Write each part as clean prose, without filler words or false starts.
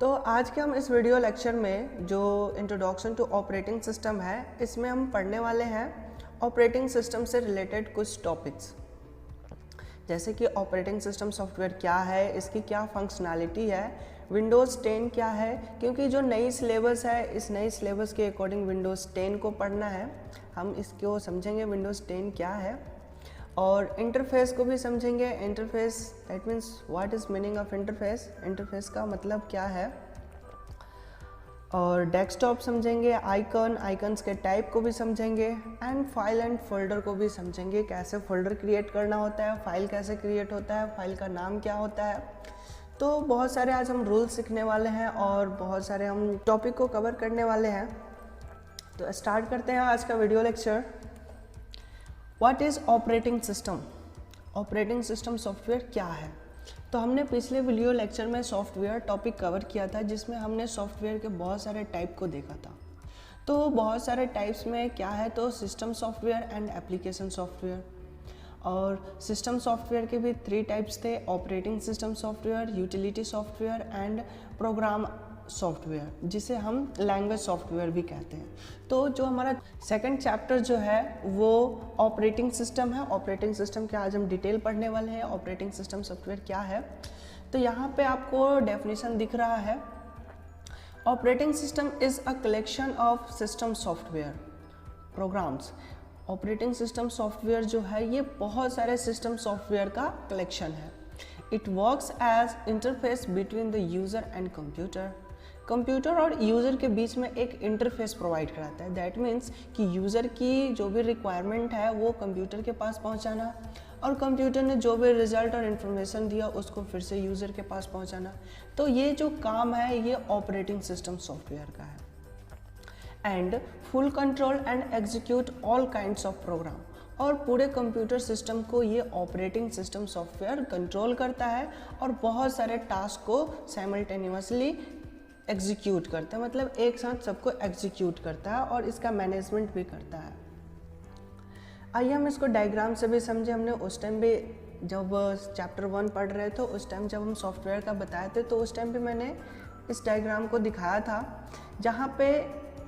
तो आज के हम इस वीडियो लेक्चर में जो इंट्रोडक्शन टू ऑपरेटिंग सिस्टम है, इसमें हम पढ़ने वाले हैं ऑपरेटिंग सिस्टम से रिलेटेड कुछ टॉपिक्स, जैसे कि ऑपरेटिंग सिस्टम सॉफ्टवेयर क्या है, इसकी क्या फंक्शनैलिटी है, विंडोज़ 10 क्या है, क्योंकि जो नई सिलेबस है इस नई सिलेबस के अकॉर्डिंग विंडोज़ 10 को पढ़ना है। हम इसको समझेंगे विंडोज़ 10 क्या है, और इंटरफेस को भी समझेंगे। Interface that means what is meaning of interface, interface का मतलब क्या है, और डेस्कटॉप समझेंगे, आइकन्स के टाइप को भी समझेंगे, एंड फाइल एंड फोल्डर को भी समझेंगे, कैसे फोल्डर क्रिएट करना होता है, फाइल कैसे क्रिएट होता है, फाइल का नाम क्या होता है। तो बहुत सारे आज हम रूल्स सीखने वाले हैं और बहुत सारे हम टॉपिक को कवर करने वाले हैं। तो स्टार्ट करते हैं आज का video lecture. What is operating system, operating system software क्या है। तो हमने पिछले वीडियो लेक्चर में सॉफ्टवेयर टॉपिक कवर किया था, जिसमें हमने सॉफ्टवेयर के बहुत सारे टाइप को देखा था। तो बहुत सारे टाइप्स में क्या है, तो system software and application software. और सिस्टम सॉफ्टवेयर के भी 3 टाइप्स थे, operating system software, utility software and program software, जिसे हम लैंग्वेज सॉफ्टवेयर भी कहते हैं। तो जो हमारा सेकंड चैप्टर जो है वो ऑपरेटिंग सिस्टम है। ऑपरेटिंग सिस्टम के आज हम डिटेल पढ़ने वाले हैं, ऑपरेटिंग सिस्टम सॉफ्टवेयर क्या है। तो यहाँ पे आपको डेफिनेशन दिख रहा है, operating system is a collection of system software programs. Operating system software जो है ये बहुत सारे सिस्टम सॉफ्टवेयर का कलेक्शन है। It works as interface between the user and computer. Computer और यूज़र के बीच में एक इंटरफेस प्रोवाइड कराता है। दैट मीन्स कि यूज़र की जो भी रिक्वायरमेंट है वो कंप्यूटर के पास पहुंचाना, और कंप्यूटर ने जो भी रिजल्ट और इन्फॉर्मेशन दिया उसको फिर से यूज़र के पास पहुंचाना। तो ये जो काम है ये ऑपरेटिंग सिस्टम सॉफ्टवेयर का है। And full control and execute all kinds of program. और पूरे कंप्यूटर सिस्टम को ये ऑपरेटिंग सिस्टम सॉफ्टवेयर कंट्रोल करता है और बहुत सारे टास्क को साइमल्टेनियसली एग्जीक्यूट करता है, मतलब एक साथ सबको एग्जीक्यूट करता है और इसका मैनेजमेंट भी करता है। आइए हम इसको डायग्राम से भी समझे। हमने उस टाइम भी जब चैप्टर 1 पढ़ रहे थे, उस टाइम जब हम सॉफ्टवेयर का बताए थे, तो उस टाइम भी मैंने इस डायग्राम को दिखाया था, जहाँ पे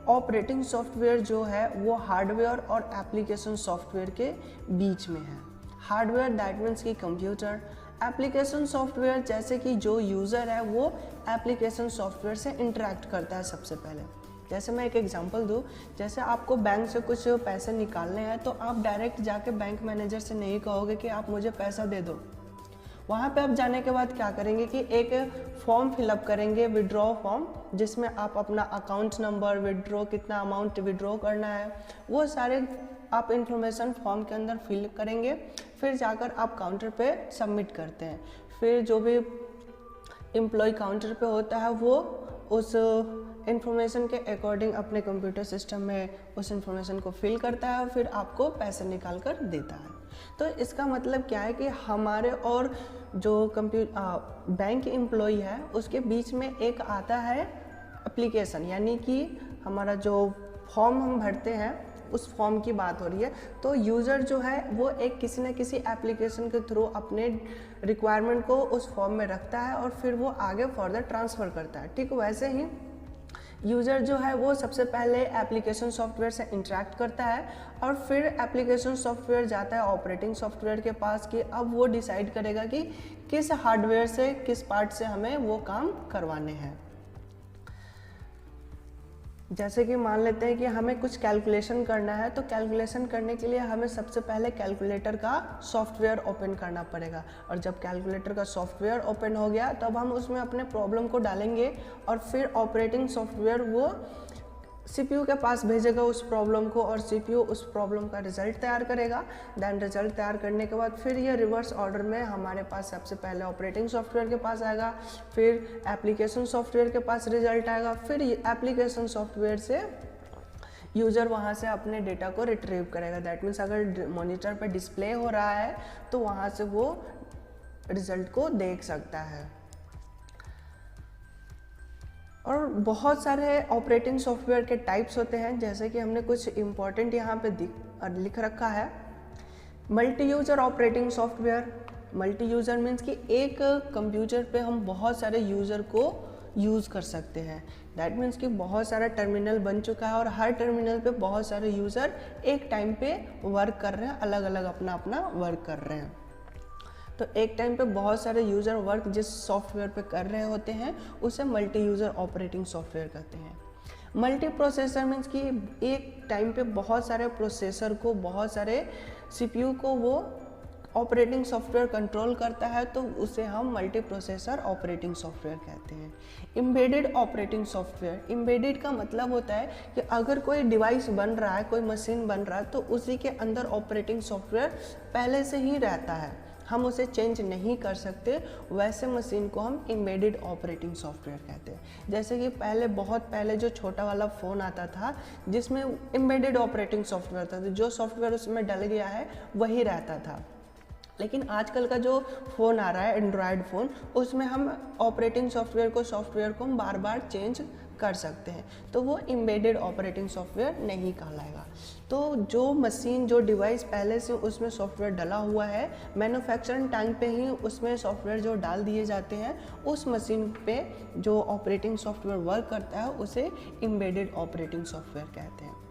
ऑपरेटिंग सॉफ्टवेयर जो है वो हार्डवेयर और एप्लीकेशन सॉफ्टवेयर के बीच में है। हार्डवेयर दैट मीन्स कि कंप्यूटर, एप्लीकेशन सॉफ्टवेयर जैसे कि जो यूज़र है वो एप्लीकेशन सॉफ्टवेयर से इंटरेक्ट करता है सबसे पहले। जैसे मैं एक एग्जांपल दूँ, जैसे आपको बैंक से कुछ पैसे निकालने हैं तो आप डायरेक्ट जाके बैंक मैनेजर से नहीं कहोगे कि आप मुझे पैसा दे दो। वहाँ पे आप जाने के बाद क्या करेंगे कि एक फॉर्म फिलअप करेंगे, विड्रॉ फॉर्म, जिसमें आप अपना अकाउंट नंबर, विड्रॉ कितना अमाउंट विड्रॉ करना है, वो सारे आप इंफॉर्मेशन फॉर्म के अंदर फिल करेंगे। फिर जाकर आप काउंटर पे सबमिट करते हैं। फिर जो भी एम्प्लॉय काउंटर पे होता है वो उस इंफॉर्मेशन के अकॉर्डिंग अपने कंप्यूटर सिस्टम में उस इंफॉर्मेशन को फिल करता है और फिर आपको पैसे निकाल कर देता है। तो इसका मतलब क्या है कि हमारे और जो बैंक एम्प्लॉय है उसके बीच में एक आता है एप्लीकेशन, यानी कि हमारा जो फॉर्म हम भरते हैं उस फॉर्म की बात हो रही है। तो यूज़र जो है वो एक किसी न किसी एप्लीकेशन के थ्रू अपने रिक्वायरमेंट को उस फॉर्म में रखता है और फिर वो आगे फर्दर ट्रांसफ़र करता है। ठीक वैसे ही यूज़र जो है वो सबसे पहले एप्लीकेशन सॉफ्टवेयर से इंटरेक्ट करता है और फिर एप्लीकेशन सॉफ्टवेयर जाता है ऑपरेटिंग सॉफ्टवेयर के पास कि अब वो डिसाइड करेगा कि किस हार्डवेयर से, किस पार्ट से हमें वो काम करवाने हैं। जैसे कि मान लेते हैं कि हमें कुछ कैलकुलेशन करना है, तो कैलकुलेशन करने के लिए हमें सबसे पहले कैलकुलेटर का सॉफ्टवेयर ओपन करना पड़ेगा, और जब कैलकुलेटर का सॉफ्टवेयर ओपन हो गया तब हम उसमें अपने प्रॉब्लम को डालेंगे और फिर ऑपरेटिंग सॉफ्टवेयर वो सीपीयू के पास भेजेगा उस प्रॉब्लम को, और सीपीयू उस प्रॉब्लम का रिजल्ट तैयार करेगा। देन रिजल्ट तैयार करने के बाद फिर ये रिवर्स ऑर्डर में हमारे पास सबसे पहले ऑपरेटिंग सॉफ्टवेयर के पास आएगा, फिर एप्लीकेशन सॉफ्टवेयर के पास रिजल्ट आएगा, फिर एप्लीकेशन सॉफ्टवेयर से यूज़र वहाँ से अपने डेटा को रिट्रीव करेगा। दैट मीन्स अगर मॉनिटर पे डिस्प्ले हो रहा है तो वहाँ से वो रिजल्ट को देख सकता है। और बहुत सारे ऑपरेटिंग सॉफ्टवेयर के टाइप्स होते हैं, जैसे कि हमने कुछ इम्पॉर्टेंट यहाँ पे लिख रखा है। Multi user operating software, multi user means कि एक कंप्यूटर पे हम बहुत सारे यूज़र को यूज़ कर सकते हैं। दैट मीन्स कि बहुत सारा टर्मिनल बन चुका है और हर टर्मिनल पे बहुत सारे यूज़र एक टाइम पे वर्क कर रहे हैं, अलग अलग अपना अपना वर्क कर रहे हैं। तो एक टाइम पे बहुत सारे यूज़र वर्क जिस सॉफ्टवेयर पे कर रहे होते हैं उसे मल्टी यूज़र ऑपरेटिंग सॉफ्टवेयर कहते हैं। मल्टी प्रोसेसर मीन्स कि एक टाइम पे बहुत सारे प्रोसेसर को, बहुत सारे CPU को वो ऑपरेटिंग सॉफ्टवेयर कंट्रोल करता है, तो उसे हम मल्टी प्रोसेसर ऑपरेटिंग सॉफ्टवेयर कहते हैं। एम्बेडेड ऑपरेटिंग सॉफ्टवेयर, एम्बेडेड का मतलब होता है कि अगर कोई डिवाइस बन रहा है, कोई मशीन बन रहा है, तो उसी के अंदर ऑपरेटिंग सॉफ्टवेयर पहले से ही रहता है, हम उसे चेंज नहीं कर सकते, वैसे मशीन को हम एम्बेडेड ऑपरेटिंग सॉफ्टवेयर कहते हैं। जैसे कि बहुत पहले जो छोटा वाला फ़ोन आता था जिसमें एम्बेडेड ऑपरेटिंग सॉफ्टवेयर था, तो जो सॉफ्टवेयर उसमें डल गया है वही रहता था। लेकिन आजकल का जो फ़ोन आ रहा है एंड्रॉयड फ़ोन, उसमें हम ऑपरेटिंग सॉफ्टवेयर को हम बार बार चेंज कर सकते हैं, तो वो एम्बेडेड ऑपरेटिंग सॉफ्टवेयर नहीं कहलाएगा। तो जो मशीन, जो डिवाइस पहले से उसमें सॉफ्टवेयर डला हुआ है, मैन्युफैक्चरिंग टाइम पे ही उसमें सॉफ्टवेयर जो डाल दिए जाते हैं, उस मशीन पे जो ऑपरेटिंग सॉफ्टवेयर वर्क करता है उसे एम्बेडेड ऑपरेटिंग सॉफ्टवेयर कहते हैं।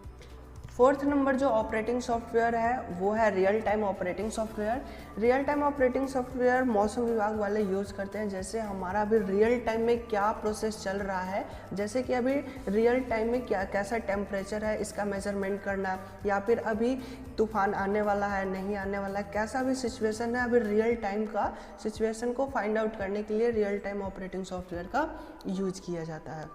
फोर्थ नंबर जो ऑपरेटिंग सॉफ्टवेयर है वो है real time operating software. Real time operating software मौसम विभाग वाले यूज़ करते हैं। जैसे हमारा अभी रियल टाइम में क्या प्रोसेस चल रहा है, जैसे कि अभी रियल टाइम में कैसा टेम्परेचर है इसका मेजरमेंट करना, या फिर अभी तूफान आने वाला है नहीं आने वाला है, कैसा भी सिचुएशन है, अभी रियल टाइम का सिचुएशन को फाइंड आउट करने के लिए रियल टाइम ऑपरेटिंग सॉफ्टवेयर का यूज किया जाता है।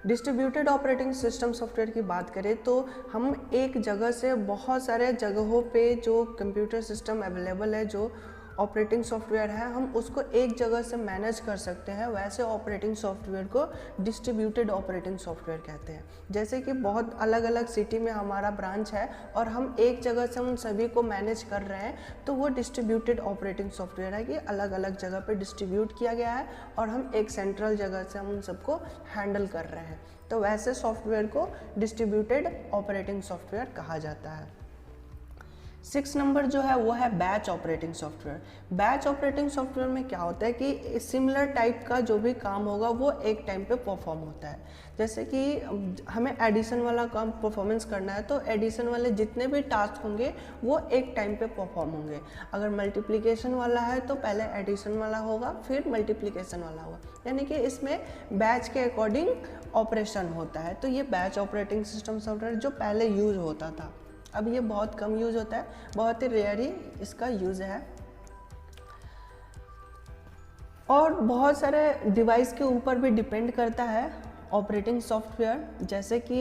डिस्ट्रीब्यूटेड ऑपरेटिंग सिस्टम सॉफ्टवेयर की बात करें तो हम एक जगह से बहुत सारे जगहों पे जो कंप्यूटर सिस्टम अवेलेबल है, जो ऑपरेटिंग सॉफ्टवेयर है, हम उसको एक जगह से मैनेज कर सकते हैं, वैसे ऑपरेटिंग सॉफ्टवेयर को डिस्ट्रीब्यूटेड ऑपरेटिंग सॉफ्टवेयर कहते हैं। जैसे कि बहुत अलग अलग सिटी में हमारा ब्रांच है और हम एक जगह से उन सभी को मैनेज कर रहे हैं, तो वो डिस्ट्रीब्यूटेड ऑपरेटिंग सॉफ्टवेयर है कि अलग अलग जगह पे डिस्ट्रीब्यूट किया गया है और हम एक सेंट्रल जगह से हम उन सबको हैंडल कर रहे हैं, तो वैसे सॉफ्टवेयर को डिस्ट्रीब्यूटेड ऑपरेटिंग सॉफ्टवेयर कहा जाता है। 6 नंबर जो है वो है batch operating software. Batch operating software में क्या होता है कि सिमिलर टाइप का जो भी काम होगा वो एक टाइम पे परफॉर्म होता है। जैसे कि हमें एडिशन वाला काम परफॉर्मेंस करना है, तो एडिशन वाले जितने भी टास्क होंगे वो एक टाइम पे परफॉर्म होंगे। अगर मल्टीप्लिकेशन वाला है तो पहले एडिशन वाला होगा, फिर मल्टीप्लिकेशन वाला होगा, यानी कि इसमें बैच के अकॉर्डिंग ऑपरेशन होता है। तो ये बैच ऑपरेटिंग सिस्टम सॉफ्टवेयर जो पहले यूज होता था, अब ये बहुत कम यूज़ होता है, बहुत ही रेयर ही इसका यूज़ है। और बहुत सारे डिवाइस के ऊपर भी डिपेंड करता है ऑपरेटिंग सॉफ्टवेयर। जैसे कि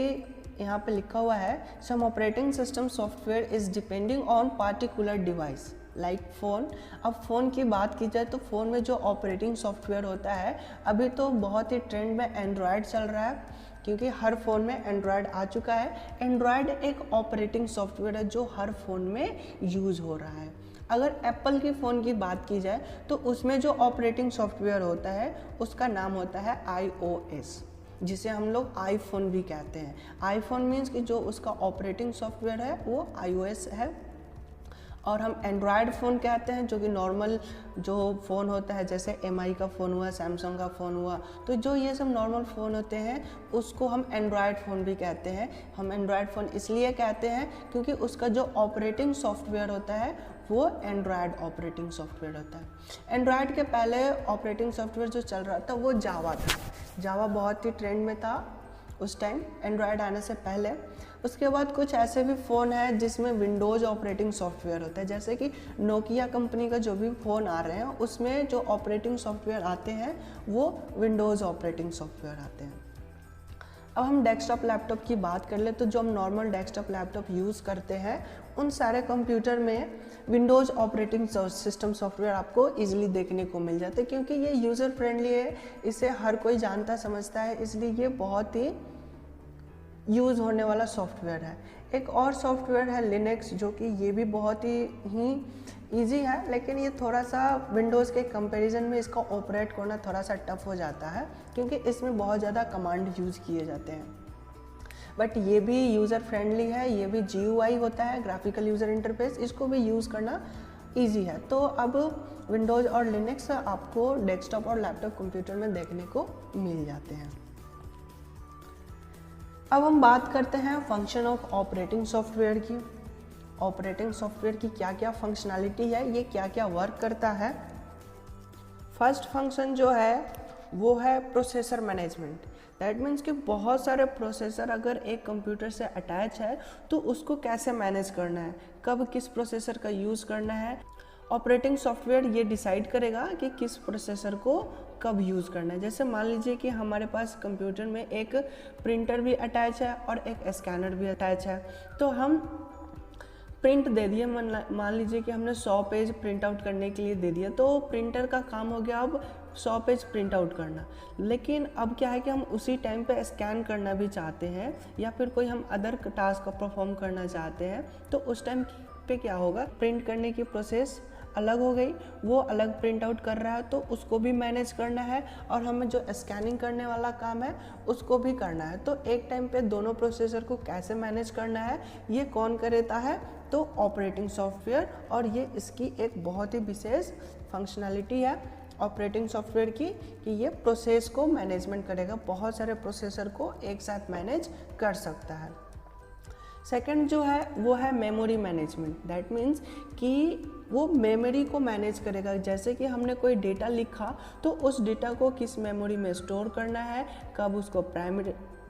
यहाँ पे लिखा हुआ है some operating system software is depending on particular device like phone. अब फ़ोन की बात की जाए तो फ़ोन में जो ऑपरेटिंग सॉफ्टवेयर होता है, अभी तो बहुत ही ट्रेंड में एंड्रॉयड चल रहा है, क्योंकि हर फ़ोन में एंड्रॉयड आ चुका है। एंड्रॉयड एक ऑपरेटिंग सॉफ्टवेयर है जो हर फ़ोन में यूज़ हो रहा है। अगर एप्पल की फ़ोन की बात की जाए तो उसमें जो ऑपरेटिंग सॉफ्टवेयर होता है उसका नाम होता है iOS, जिसे हम लोग आईफोन भी कहते हैं। आईफोन मीन्स कि जो उसका ऑपरेटिंग सॉफ्टवेयर है वो iOS है। और हम एंड्रॉयड फ़ोन कहते हैं जो कि नॉर्मल जो फ़ोन होता है, जैसे MI का फ़ोन हुआ, सैमसंग का फ़ोन हुआ, तो जो ये सब नॉर्मल फ़ोन होते हैं उसको हम एंड्रॉयड फ़ोन भी कहते हैं। हम एंड्रॉयड फ़ोन इसलिए कहते हैं क्योंकि उसका जो ऑपरेटिंग सॉफ्टवेयर होता है वो एंड्रॉयड ऑपरेटिंग सॉफ्टवेयर होता है। एंड्रॉयड के पहले ऑपरेटिंग सॉफ्टवेयर जो चल रहा था वो जावा था। जावा बहुत ही ट्रेंड में था उस टाइम, एंड्रॉयड आने से पहले। उसके बाद कुछ ऐसे भी फ़ोन है जिसमें विंडोज़ ऑपरेटिंग सॉफ्टवेयर होता है, जैसे कि नोकिया कंपनी का जो भी फ़ोन आ रहे हैं उसमें जो ऑपरेटिंग सॉफ्टवेयर आते हैं वो विंडोज़ ऑपरेटिंग सॉफ्टवेयर आते हैं। अब हम डेस्कटॉप लैपटॉप की बात कर ले तो जो हम नॉर्मल डेस्कटॉप लैपटॉप यूज़ करते हैं उन सारे कंप्यूटर में विंडोज़ ऑपरेटिंग सिस्टम सॉफ्टवेयर आपको इजीली देखने को मिल जाता है, क्योंकि ये यूज़र फ्रेंडली है, इसे हर कोई जानता समझता है, इसलिए ये बहुत ही यूज़ होने वाला सॉफ्टवेयर है। एक और सॉफ्टवेयर है लिनक्स, जो कि ये भी बहुत ही ईजी है, लेकिन ये थोड़ा सा विंडोज़ के कंपैरिजन में इसका ऑपरेट करना थोड़ा सा टफ हो जाता है, क्योंकि इसमें बहुत ज़्यादा कमांड यूज़ किए जाते हैं। बट ये भी यूज़र फ्रेंडली है, ये भी GUI होता है, ग्राफिकल यूज़र इंटरफेस, इसको भी यूज़ करना ईजी है। तो अब विंडोज़ और लिनक्स आपको डेस्कटॉप और लैपटॉप कंप्यूटर में देखने को मिल जाते हैं। अब हम बात करते हैं फंक्शन ऑफ ऑपरेटिंग सॉफ्टवेयर की। ऑपरेटिंग सॉफ्टवेयर की क्या क्या फंक्शनैलिटी है, ये क्या क्या वर्क करता है। फर्स्ट फंक्शन जो है वो है प्रोसेसर मैनेजमेंट। दैट मीन्स कि बहुत सारे प्रोसेसर अगर एक कंप्यूटर से अटैच है तो उसको कैसे मैनेज करना है, कब किस प्रोसेसर का यूज़ करना है। ऑपरेटिंग सॉफ्टवेयर ये डिसाइड करेगा कि किस प्रोसेसर को कब यूज़ करना है। जैसे मान लीजिए कि हमारे पास कंप्यूटर में एक प्रिंटर भी अटैच है और एक स्कैनर भी अटैच है, तो हम प्रिंट दे दिए, मान लीजिए कि हमने 100 पेज प्रिंट आउट करने के लिए दे दिया, तो प्रिंटर का काम हो गया अब 100 पेज प्रिंट आउट करना। लेकिन अब क्या है कि हम उसी टाइम पे स्कैन करना भी चाहते हैं या फिर कोई हम अदर टास्क को परफॉर्म करना चाहते हैं, तो उस टाइम पे क्या होगा, प्रिंट करने की प्रोसेस अलग हो गई, वो अलग प्रिंट आउट कर रहा है तो उसको भी मैनेज करना है, और हमें जो स्कैनिंग करने वाला काम है उसको भी करना है। तो एक टाइम पे दोनों प्रोसेसर को कैसे मैनेज करना है ये कौन करता है, तो ऑपरेटिंग सॉफ्टवेयर। और ये इसकी एक बहुत ही विशेष फंक्शनैलिटी है ऑपरेटिंग सॉफ्टवेयर की कि ये प्रोसेस को मैनेजमेंट करेगा, बहुत सारे प्रोसेसर को एक साथ मैनेज कर सकता है। सेकंड जो है वो है मेमोरी मैनेजमेंट। दैट मीन्स कि वो मेमोरी को मैनेज करेगा। जैसे कि हमने कोई डेटा लिखा तो उस डेटा को किस मेमोरी में स्टोर करना है, कब उसको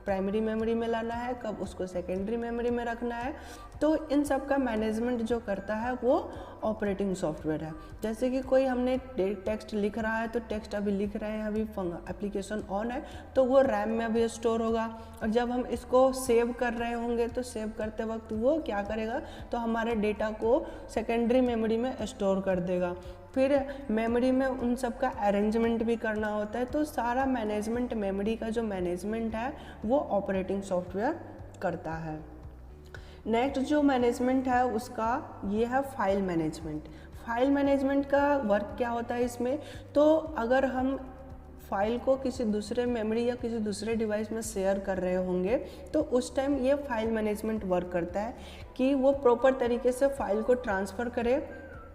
प्राइमरी मेमोरी में लाना है, कब उसको सेकेंडरी मेमोरी में रखना है, तो इन सब का मैनेजमेंट जो करता है वो ऑपरेटिंग सॉफ्टवेयर है। जैसे कि कोई हमने टेक्स्ट लिख रहा है, तो टेक्स्ट अभी लिख रहे हैं, अभी एप्लीकेशन ऑन है, तो वो रैम में अभी स्टोर होगा, और जब हम इसको सेव कर रहे होंगे तो सेव करते वक्त वो क्या करेगा, तो हमारे डेटा को सेकेंडरी मेमोरी में स्टोर कर देगा। फिर मेमोरी में उन सब का अरेंजमेंट भी करना होता है, तो सारा मैनेजमेंट, मेमोरी का जो मैनेजमेंट है वो ऑपरेटिंग सॉफ्टवेयर करता है। नेक्स्ट जो मैनेजमेंट है उसका ये है फाइल मैनेजमेंट। फाइल मैनेजमेंट का वर्क क्या होता है इसमें, तो अगर हम फाइल को किसी दूसरे मेमोरी या किसी दूसरे डिवाइस में शेयर कर रहे होंगे तो उस टाइम ये फाइल मैनेजमेंट वर्क करता है कि वो प्रॉपर तरीके से फाइल को ट्रांसफ़र करे,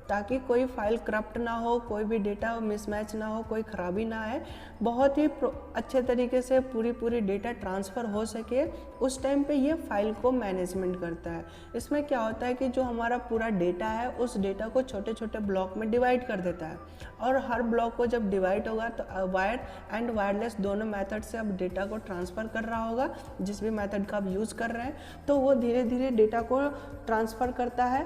ताकि कोई फाइल करप्ट ना हो, कोई भी डेटा मिसमैच ना हो, कोई ख़राबी ना आए, बहुत ही अच्छे तरीके से पूरी डेटा ट्रांसफ़र हो सके। उस टाइम पे ये फाइल को मैनेजमेंट करता है। इसमें क्या होता है कि जो हमारा पूरा डेटा है उस डेटा को छोटे छोटे ब्लॉक में डिवाइड कर देता है, और हर ब्लॉक को जब डिवाइड होगा तो वायर्ड एंड वायरलेस दोनों मेथड से अब डेटा को ट्रांसफ़र कर रहा होगा। जिस भी मेथड का आप यूज़ कर रहे हैं तो वो धीरे धीरे डेटा को ट्रांसफ़र करता है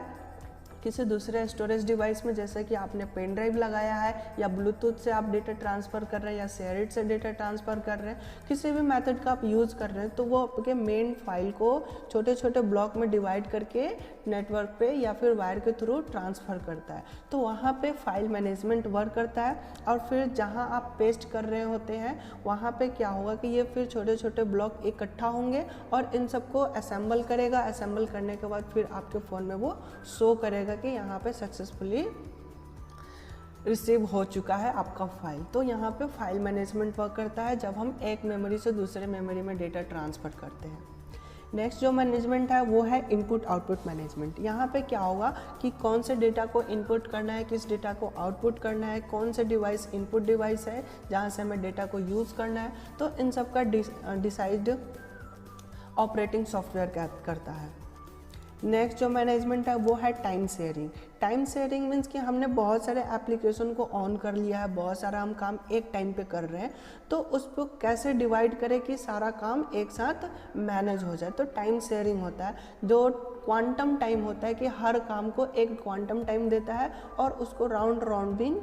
किसी दूसरे स्टोरेज डिवाइस में। जैसे कि आपने पेन ड्राइव लगाया है या ब्लूटूथ से आप डेटा ट्रांसफ़र कर रहे हैं या शेयर इट से डेटा ट्रांसफ़र कर रहे हैं, किसी भी मेथड का आप यूज़ कर रहे हैं, तो वो आपके मेन फाइल को छोटे छोटे ब्लॉक में डिवाइड करके नेटवर्क पे या फिर वायर के थ्रू ट्रांसफ़र करता है। तो वहाँ पे फाइल मैनेजमेंट वर्क करता है। और फिर जहाँ आप पेस्ट कर रहे होते हैं वहाँ पे क्या होगा कि ये फिर छोटे छोटे ब्लॉक इकट्ठा होंगे और इन सबको असेंबल करेगा। असेंबल करने के बाद फिर आपके फ़ोन में वो शो करेगा कि यहाँ पे सक्सेसफुली रिसीव हो चुका है आपका फाइल। तो यहाँ पे फाइल मैनेजमेंट वर्क करता है जब हम एक मेमोरी से दूसरे मेमोरी में डेटा ट्रांसफ़र करते हैं। नेक्स्ट जो मैनेजमेंट है वो है इनपुट आउटपुट मैनेजमेंट। यहाँ पे क्या होगा कि कौन से डेटा को इनपुट करना है, किस डेटा को आउटपुट करना है, कौन से डिवाइस इनपुट डिवाइस है जहाँ से हमें डेटा को यूज़ करना है, तो इन सब का डिसाइड ऑपरेटिंग सॉफ्टवेयर करता है। नेक्स्ट जो मैनेजमेंट है वो है time sharing. Time sharing means कि हमने बहुत सारे एप्लीकेशन को ऑन कर लिया है, बहुत सारा हम काम एक टाइम पे कर रहे हैं, तो उसको कैसे डिवाइड करें कि सारा काम एक साथ मैनेज हो जाए। तो टाइम शेयरिंग होता है, जो क्वांटम टाइम होता है कि हर काम को एक क्वांटम टाइम देता है और उसको राउंड राउंडिंग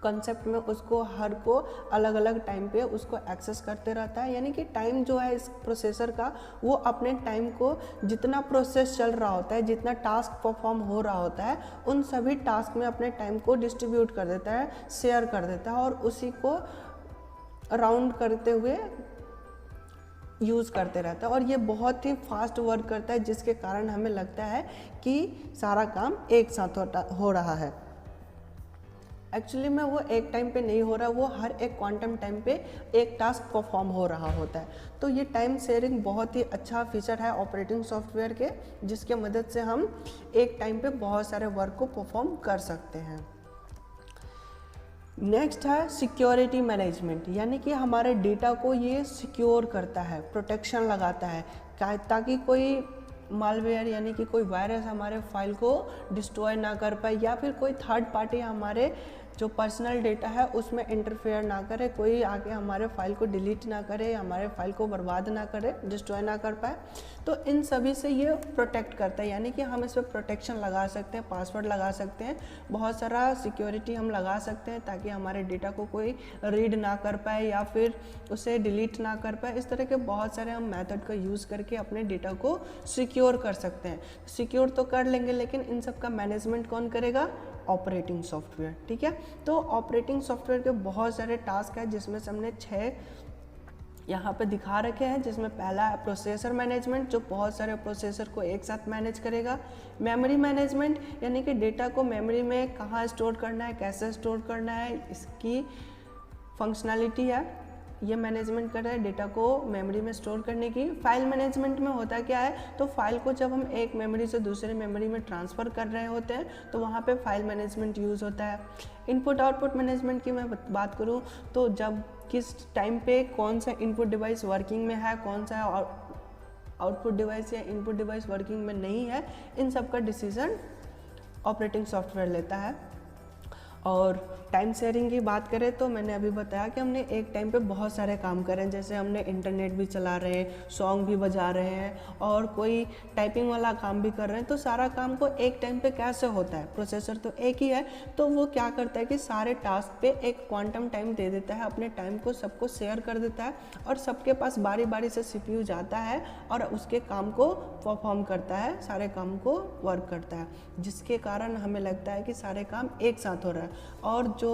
कंसेप्ट में उसको हर को अलग अलग टाइम पे उसको एक्सेस करते रहता है। यानी कि टाइम जो है इस प्रोसेसर का, वो अपने टाइम को जितना प्रोसेस चल रहा होता है, जितना टास्क परफॉर्म हो रहा होता है, उन सभी टास्क में अपने टाइम को डिस्ट्रीब्यूट कर देता है, शेयर कर देता है, और उसी को राउंड करते हुए यूज़ करते रहता है। और ये बहुत ही फास्ट वर्क करता है, जिसके कारण हमें लगता है कि सारा काम एक साथ हो रहा है। एक्चुअली में वो एक टाइम पे नहीं हो रहा, वो हर एक क्वांटम टाइम पे एक टास्क परफॉर्म हो रहा होता है। तो ये टाइम शेयरिंग बहुत ही अच्छा फीचर है ऑपरेटिंग सॉफ्टवेयर के, जिसके मदद से हम एक टाइम पे बहुत सारे वर्क को परफॉर्म कर सकते हैं। नेक्स्ट है सिक्योरिटी मैनेजमेंट, यानी कि हमारे डेटा को ये सिक्योर करता है, प्रोटेक्शन लगाता है, ताकि कोई मालवेयर यानी कि कोई वायरस हमारे फाइल को डिस्ट्रॉय ना कर पाए, या फिर कोई थर्ड पार्टी हमारे जो पर्सनल डेटा है उसमें इंटरफेयर ना करे, कोई आके हमारे फाइल को डिलीट ना करे, हमारे फाइल को बर्बाद ना करे, डिस्ट्रॉय ना कर पाए। तो इन सभी से ये प्रोटेक्ट करता है, यानी कि हम इस पर प्रोटेक्शन लगा सकते हैं, पासवर्ड लगा सकते हैं, बहुत सारा सिक्योरिटी हम लगा सकते हैं ताकि हमारे डेटा को कोई रीड ना कर पाए या फिर उसे डिलीट ना कर पाए। इस तरह के बहुत सारे हम मेथड का यूज़ करके अपने डेटा को सिक्योर कर सकते हैं। सिक्योर तो कर लेंगे, लेकिन इन सब का मैनेजमेंट कौन करेगा? Operating software. ठीक है, तो ऑपरेटिंग सॉफ्टवेयर के बहुत सारे टास्क है, जिसमें से हमने 6 यहाँ पे दिखा रखे हैं। जिसमें पहला है प्रोसेसर मैनेजमेंट, जो बहुत सारे प्रोसेसर को एक साथ मैनेज करेगा। मेमोरी मैनेजमेंट, यानी कि डेटा को मेमोरी में कहाँ स्टोर करना है, कैसे स्टोर करना है, इसकी फंक्शनैलिटी है, ये मैनेजमेंट कर रहा है डेटा को मेमोरी में स्टोर करने की। फाइल मैनेजमेंट में होता क्या है, तो फाइल को जब हम एक मेमोरी से दूसरे मेमोरी में ट्रांसफ़र कर रहे होते हैं तो वहाँ पे फाइल मैनेजमेंट यूज़ होता है। इनपुट आउटपुट मैनेजमेंट की मैं बात करूँ तो जब किस टाइम पे कौन सा इनपुट डिवाइस वर्किंग में है, कौन सा आउटपुट डिवाइस या इनपुट डिवाइस वर्किंग में नहीं है, इन सब का डिसीज़न ऑपरेटिंग सॉफ्टवेयर लेता है। और टाइम शेयरिंग की बात करें तो मैंने अभी बताया कि हमने एक टाइम पे बहुत सारे काम करें, जैसे हमने इंटरनेट भी चला रहे हैं, सॉन्ग भी बजा रहे हैं और कोई टाइपिंग वाला काम भी कर रहे हैं। तो सारा काम को एक टाइम पे कैसे होता है, प्रोसेसर तो एक ही है, तो वो क्या करता है कि सारे टास्क पे एक क्वांटम टाइम दे देता है, अपने टाइम को सबको शेयर कर देता है और सबके पास बारी बारी से CPU जाता है और उसके काम को परफॉर्म करता है, सारे काम को वर्क करता है, जिसके कारण हमें लगता है कि सारे काम एक साथ हो रहा है। और जो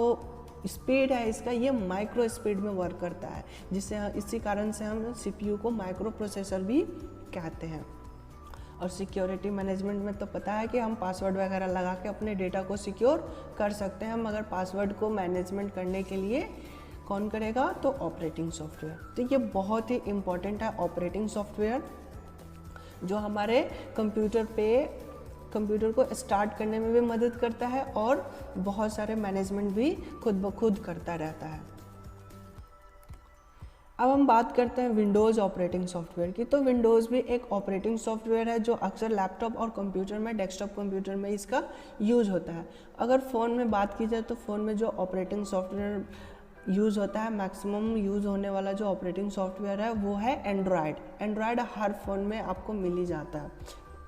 स्पीड है इसका, ये माइक्रो स्पीड में वर्क करता है, जिससे इसी कारण से हम CPU को माइक्रो प्रोसेसर भी कहते हैं। और सिक्योरिटी मैनेजमेंट में तो पता है कि हम पासवर्ड वगैरह लगा के अपने डेटा को सिक्योर कर सकते हैं, मगर पासवर्ड को मैनेजमेंट करने के लिए कौन करेगा? तो ऑपरेटिंग सॉफ्टवेयर। तो ये बहुत ही इम्पोर्टेंट है ऑपरेटिंग सॉफ्टवेयर, जो हमारे कंप्यूटर को स्टार्ट करने में भी मदद करता है और बहुत सारे मैनेजमेंट भी खुद ब खुद करता रहता है। अब हम बात करते हैं विंडोज़ ऑपरेटिंग सॉफ्टवेयर की। तो विंडोज़ भी एक ऑपरेटिंग सॉफ्टवेयर है जो अक्सर लैपटॉप और कंप्यूटर में, डेस्कटॉप कंप्यूटर में इसका यूज़ होता है। अगर फ़ोन में बात की जाए तो फ़ोन में जो ऑपरेटिंग सॉफ्टवेयर यूज़ होता है, मैक्सिमम यूज़ होने वाला जो ऑपरेटिंग सॉफ्टवेयर है वो है एंड्रॉयड। एंड्रॉयड हर फ़ोन में आपको मिल ही जाता है,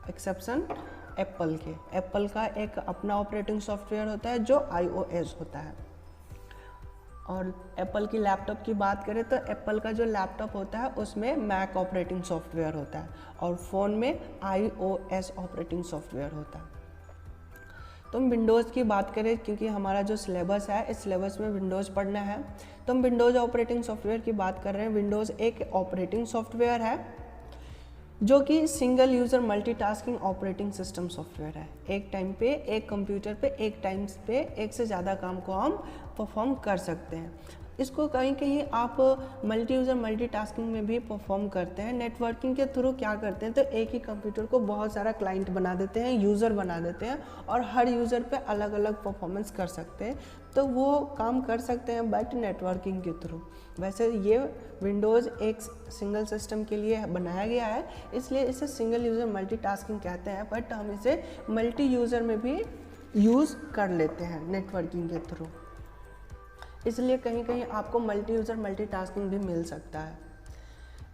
एक्सेप्शन एप्पल के। एप्पल का एक अपना ऑपरेटिंग सॉफ्टवेयर होता है जो iOS होता है। और एप्पल की लैपटॉप की बात करें तो एप्पल का जो लैपटॉप होता है उसमें मैक ऑपरेटिंग सॉफ्टवेयर होता है और फ़ोन में iOS ऑपरेटिंग सॉफ्टवेयर होता है। तो हम विंडोज़ की बात करें, क्योंकि हमारा जो सिलेबस है इस सिलेबस में विंडोज़ पढ़ना है, तो हम विंडोज़ ऑपरेटिंग सॉफ्टवेयर की बात कर रहे हैं। विंडोज़ एक ऑपरेटिंग सॉफ्टवेयर है जो कि single user multitasking operating system software है। एक टाइम पे एक कंप्यूटर पे एक टाइम पे एक से ज़्यादा काम को हम परफॉर्म कर सकते हैं। इसको कहीं कहीं आप मल्टी यूज़र मल्टीटास्किंग में भी परफॉर्म करते हैं। नेटवर्किंग के थ्रू क्या करते हैं, तो एक ही कंप्यूटर को बहुत सारा क्लाइंट बना देते हैं, यूज़र बना देते हैं और हर यूज़र पे अलग अलग परफॉर्मेंस कर सकते हैं, तो वो काम कर सकते हैं बट नेटवर्किंग के थ्रू। वैसे ये विंडोज़ एक सिंगल सिस्टम के लिए बनाया गया है, इसलिए इसे सिंगल यूज़र मल्टीटास्किंग कहते हैं, बट हम इसे मल्टी यूज़र में भी यूज़ कर लेते हैं नेटवर्किंग के थ्रू, इसलिए कहीं कहीं आपको मल्टी यूज़र मल्टीटास्किंग भी मिल सकता है।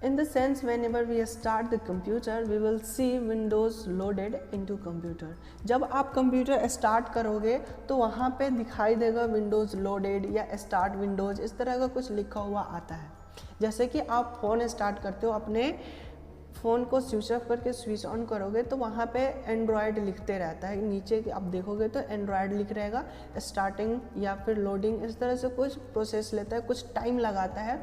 In the sense, whenever we start the computer, we will see Windows loaded into computer. जब आप कंप्यूटर स्टार्ट करोगे तो वहाँ पे दिखाई देगा Windows loaded या स्टार्ट Windows, इस तरह का कुछ लिखा हुआ आता है। जैसे कि आप फ़ोन स्टार्ट करते हो, अपने फ़ोन को स्विच ऑफ करके स्विच ऑन करोगे तो वहाँ पे एंड्रॉयड लिखते रहता है, नीचे आप देखोगे तो एंड्रॉयड लिख रहेगा, स्टार्टिंग या फिर लोडिंग, इस तरह से कुछ प्रोसेस लेता है, कुछ टाइम लगाता है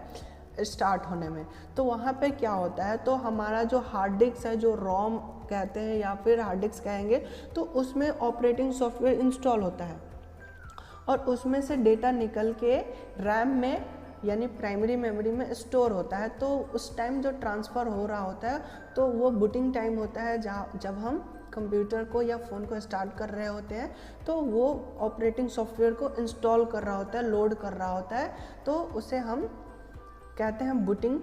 स्टार्ट होने में। तो वहाँ पे क्या होता है, तो हमारा जो हार्ड डिस्क है, जो रोम कहते हैं या फिर हार्ड डिस्क कहेंगे, तो उसमें ऑपरेटिंग सॉफ्टवेयर इंस्टॉल होता है और उसमें से डेटा निकल के रैम में यानी प्राइमरी मेमोरी में स्टोर होता है। तो उस टाइम जो ट्रांसफ़र हो रहा होता है तो वो बूटिंग टाइम होता है, जहाँ जब हम कंप्यूटर को या फ़ोन को स्टार्ट कर रहे होते हैं तो वो ऑपरेटिंग सॉफ्टवेयर को इंस्टॉल कर रहा होता है, लोड कर रहा होता है, तो उसे हम कहते हैं बूटिंग।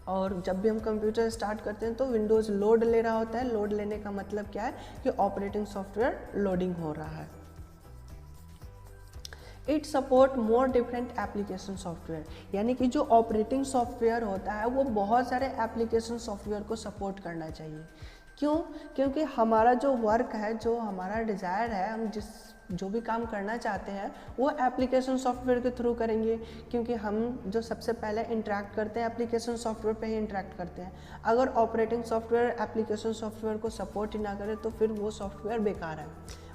और जब भी हम कंप्यूटर स्टार्ट करते हैं तो विंडोज़ लोड ले रहा होता है। लोड लेने का मतलब क्या है कि ऑपरेटिंग सॉफ्टवेयर लोडिंग हो रहा है। It support more different application software, यानी कि जो ऑपरेटिंग सॉफ्टवेयर होता है वो बहुत सारे एप्लीकेशन सॉफ्टवेयर को सपोर्ट करना चाहिए। क्यों? क्योंकि हमारा जो वर्क है, जो हमारा डिज़ायर है, हम जो भी काम करना चाहते हैं वो एप्लीकेशन सॉफ्टवेयर के थ्रू करेंगे, क्योंकि हम जो सबसे पहले इंटरेक्ट करते हैं एप्लीकेशन सॉफ्टवेयर पे ही इंटरेक्ट करते हैं। अगर ऑपरेटिंग सॉफ्टवेयर एप्लीकेशन सॉफ्टवेयर को सपोर्ट ही ना करे तो फिर वो सॉफ्टवेयर बेकार है।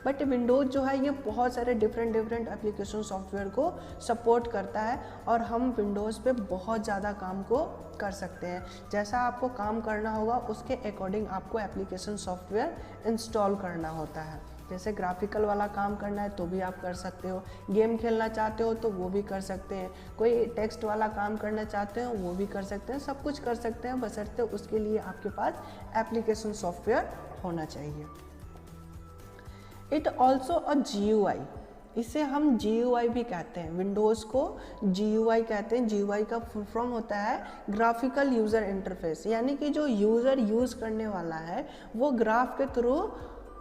बट विंडोज़ जो है ये बहुत सारे डिफरेंट एप्लीकेशन सॉफ्टवेयर को सपोर्ट करता है और हम विंडोज़ पे बहुत ज़्यादा काम को कर सकते हैं। जैसा आपको काम करना होगा उसके अकॉर्डिंग आपको एप्लीकेशन सॉफ्टवेयर इंस्टॉल करना होता है। जैसे ग्राफिकल वाला काम करना है तो भी आप कर सकते हो, गेम खेलना चाहते हो तो वो भी कर सकते हैं, कोई टेक्स्ट वाला काम करना चाहते हो वो भी कर सकते हैं, सब कुछ कर सकते हैं, बशर्ते उसके लिए आपके पास एप्लीकेशन सॉफ्टवेयर होना चाहिए। इट ऑल्सो अ GUI, इसे हम GUI भी कहते हैं। विंडोज़ को GUI कहते हैं। GUI का फुल फॉर्म होता है ग्राफिकल यूज़र इंटरफेस, यानी कि जो यूज़र यूज़ करने वाला है वो ग्राफ के थ्रू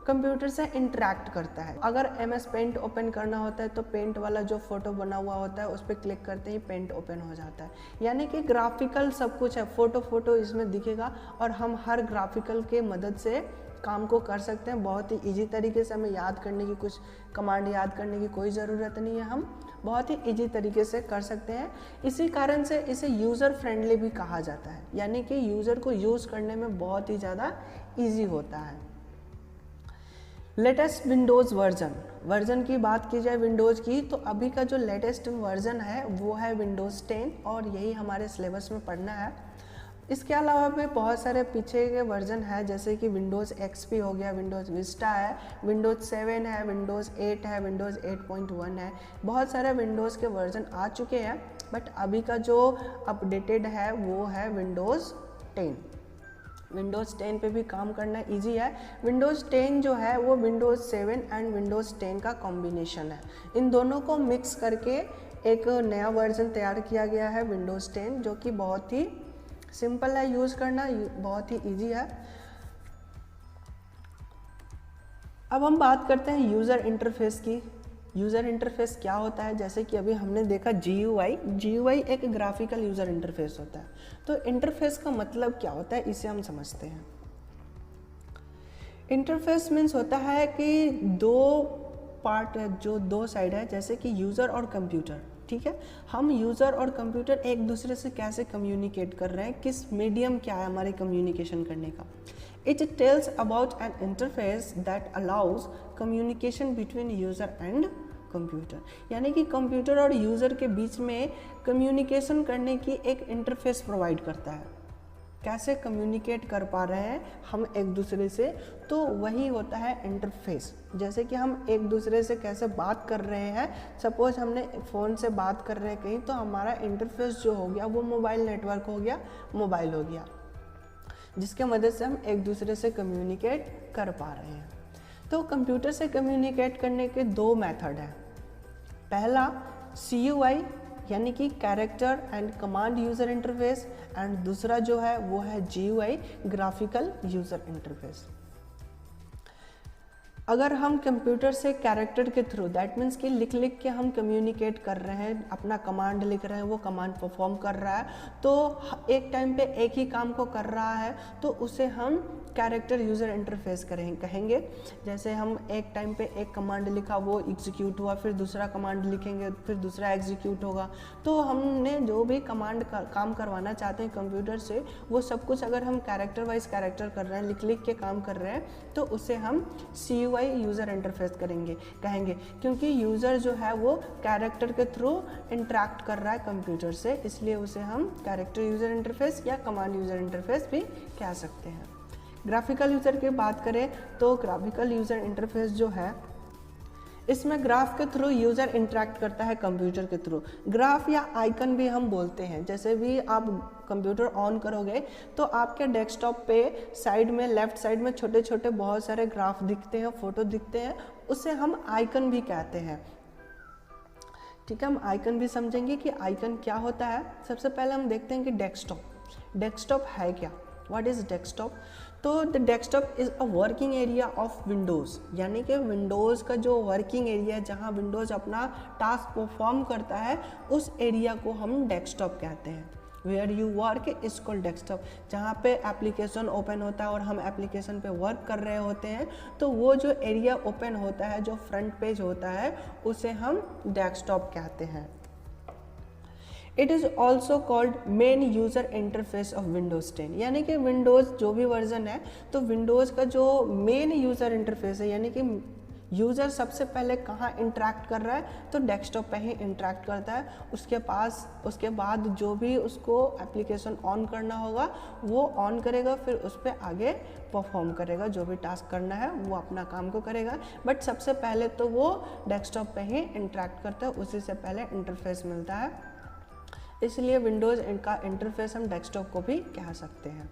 कंप्यूटर से इंटरेक्ट करता है। अगर MS पेंट ओपन करना होता है तो पेंट वाला जो फोटो बना हुआ होता है उस पर क्लिक करते ही पेंट ओपन हो जाता है, यानी कि ग्राफिकल सब कुछ है। फोटो इसमें दिखेगा और हम हर ग्राफिकल के मदद से काम को कर सकते हैं बहुत ही इजी तरीके से। हमें याद करने की, कुछ कमांड याद करने की कोई ज़रूरत नहीं है, हम बहुत ही इजी तरीके से कर सकते हैं। इसी कारण से इसे यूज़र फ्रेंडली भी कहा जाता है, यानी कि यूज़र को यूज़ करने में बहुत ही ज़्यादा इजी होता है। लेटेस्ट विंडोज़ वर्जन की बात की जाए विंडोज़ की, तो अभी का जो लेटेस्ट वर्जन है वो है विंडोज़ 10 और यही हमारे सिलेबस में पढ़ना है। इसके अलावा भी बहुत सारे पीछे के वर्जन है, जैसे कि विंडोज़ XP हो गया, विंडोज़ विस्टा है, विंडोज़ 7 है, विंडोज़ 8 है, विंडोज़ 8.1 है। बहुत सारे विंडोज़ के वर्जन आ चुके हैं, बट अभी का जो अपडेटेड है वो है विंडोज़ 10। विंडोज़ 10 पे भी काम करना इजी है। विंडोज़ 10 जो है वो विंडोज़ 7 एंड विंडोज़ 10 का कॉम्बिनेशन है। इन दोनों को मिक्स करके एक नया वर्जन तैयार किया गया है विंडोज़ 10, जो कि बहुत ही सिंपल है यूज़ करना, बहुत ही इजी है। अब हम बात करते हैं यूज़र इंटरफेस की। यूज़र इंटरफेस क्या होता है? जैसे कि अभी हमने देखा GUI एक ग्राफिकल यूज़र इंटरफेस होता है। तो इंटरफेस का मतलब क्या होता है इसे हम समझते हैं। इंटरफेस मीन्स होता है कि दो पार्ट, जो दो साइड है, जैसे कि यूज़र और कंप्यूटर, ठीक है। हम यूज़र और कंप्यूटर एक दूसरे से कैसे कम्युनिकेट कर रहे हैं, किस मीडियम क्या है हमारे कम्युनिकेशन करने का। It tells about an interface that allows communication between user and computer, यानी कि कंप्यूटर और यूज़र के बीच में कम्युनिकेशन करने की एक इंटरफेस प्रोवाइड करता है। कैसे कम्युनिकेट कर पा रहे हैं हम एक दूसरे से, तो वही होता है इंटरफेस। जैसे कि हम एक दूसरे से कैसे बात कर रहे हैं, सपोज हमने फ़ोन से बात कर रहे हैं कहीं, तो हमारा इंटरफेस जो हो गया वो मोबाइल नेटवर्क हो गया, मोबाइल हो गया, जिसके मदद से हम एक दूसरे से कम्युनिकेट कर पा रहे हैं। तो कंप्यूटर से कम्युनिकेट करने के दो मेथड हैं। पहला CUI यानी कि character and command user interface, and दूसरा जो है वो है GUI ग्राफिकल यूज़र इंटरफेस। अगर हम कंप्यूटर से कैरेक्टर के थ्रू, दैट मीन्स कि लिख के हम कम्युनिकेट कर रहे हैं, अपना कमांड लिख रहे हैं, वो कमांड परफॉर्म कर रहा है, तो एक टाइम पे एक ही काम को कर रहा है, तो उसे हम कैरेक्टर यूज़र इंटरफेस कहेंगे। जैसे हम एक टाइम पे एक कमांड लिखा, वो एग्जीक्यूट हुआ, फिर दूसरा कमांड लिखेंगे, फिर दूसरा एग्जीक्यूट होगा। तो हमने जो भी कमांड का काम करवाना चाहते हैं कंप्यूटर से, वो सब कुछ अगर हम कैरेक्टर वाइज कैरेक्टर कर रहे हैं, लिख के काम कर रहे हैं, तो उसे हम CUI यूज़र इंटरफेस कहेंगे, क्योंकि यूज़र जो है वो कैरेक्टर के थ्रू इंटरेक्ट कर रहा है कंप्यूटर से, इसलिए उसे हम कैरेक्टर यूज़र इंटरफेस या कमांड यूज़र इंटरफेस भी कह सकते हैं। ग्राफिकल यूज़र की बात करें तो ग्राफिकल यूज़र इंटरफेस जो है, इसमें ग्राफ के थ्रू यूज़र इंटरेक्ट करता है कंप्यूटर के थ्रू। ग्राफ या आइकन भी हम बोलते हैं। जैसे भी आप कंप्यूटर ऑन करोगे तो आपके डेस्कटॉप पे साइड में, लेफ्ट साइड में छोटे छोटे बहुत सारे ग्राफ दिखते हैं, फोटो दिखते हैं, उसे हम आइकन भी कहते हैं। ठीक है, हम आइकन भी समझेंगे कि आइकन क्या होता है। सबसे पहले हम देखते हैं कि डेस्कटॉप है क्या, व्हाट इज़ डेस्कटॉप। तो the desktop is a working area of Windows, यानी कि विंडोज़ का जो वर्किंग एरिया है, जहाँ विंडोज़ अपना टास्क परफॉर्म करता है, उस एरिया को हम डेस्कटॉप कहते हैं। Where you work is called desktop. जहाँ पे एप्लीकेशन ओपन होता है और हम एप्लीकेशन पे वर्क कर रहे होते हैं, तो वो जो एरिया ओपन होता है, जो फ्रंट पेज होता है, उसे हम डेस्कटॉप कहते हैं। It is also called main user interface of Windows 10, यानी कि विंडोज़ जो भी वर्जन है, तो विंडोज़ का जो मेन यूज़र इंटरफेस है, यानी कि यूज़र सबसे पहले कहाँ इंटरेक्ट कर रहा है, तो डेस्कटॉप पे ही इंटरेक्ट करता है। उसके बाद जो भी उसको एप्लीकेशन ऑन करना होगा वो ऑन करेगा, फिर उस पर आगे परफॉर्म करेगा, जो भी टास्क करना है वो अपना काम को करेगा। बट सबसे पहले तो वो डेस्कटॉप पे ही इंटरेक्ट करता है, उसी से पहले इंटरफेस मिलता है, इसलिए विंडोज़ का इंटरफेस हम डेस्कटॉप को भी कह सकते हैं।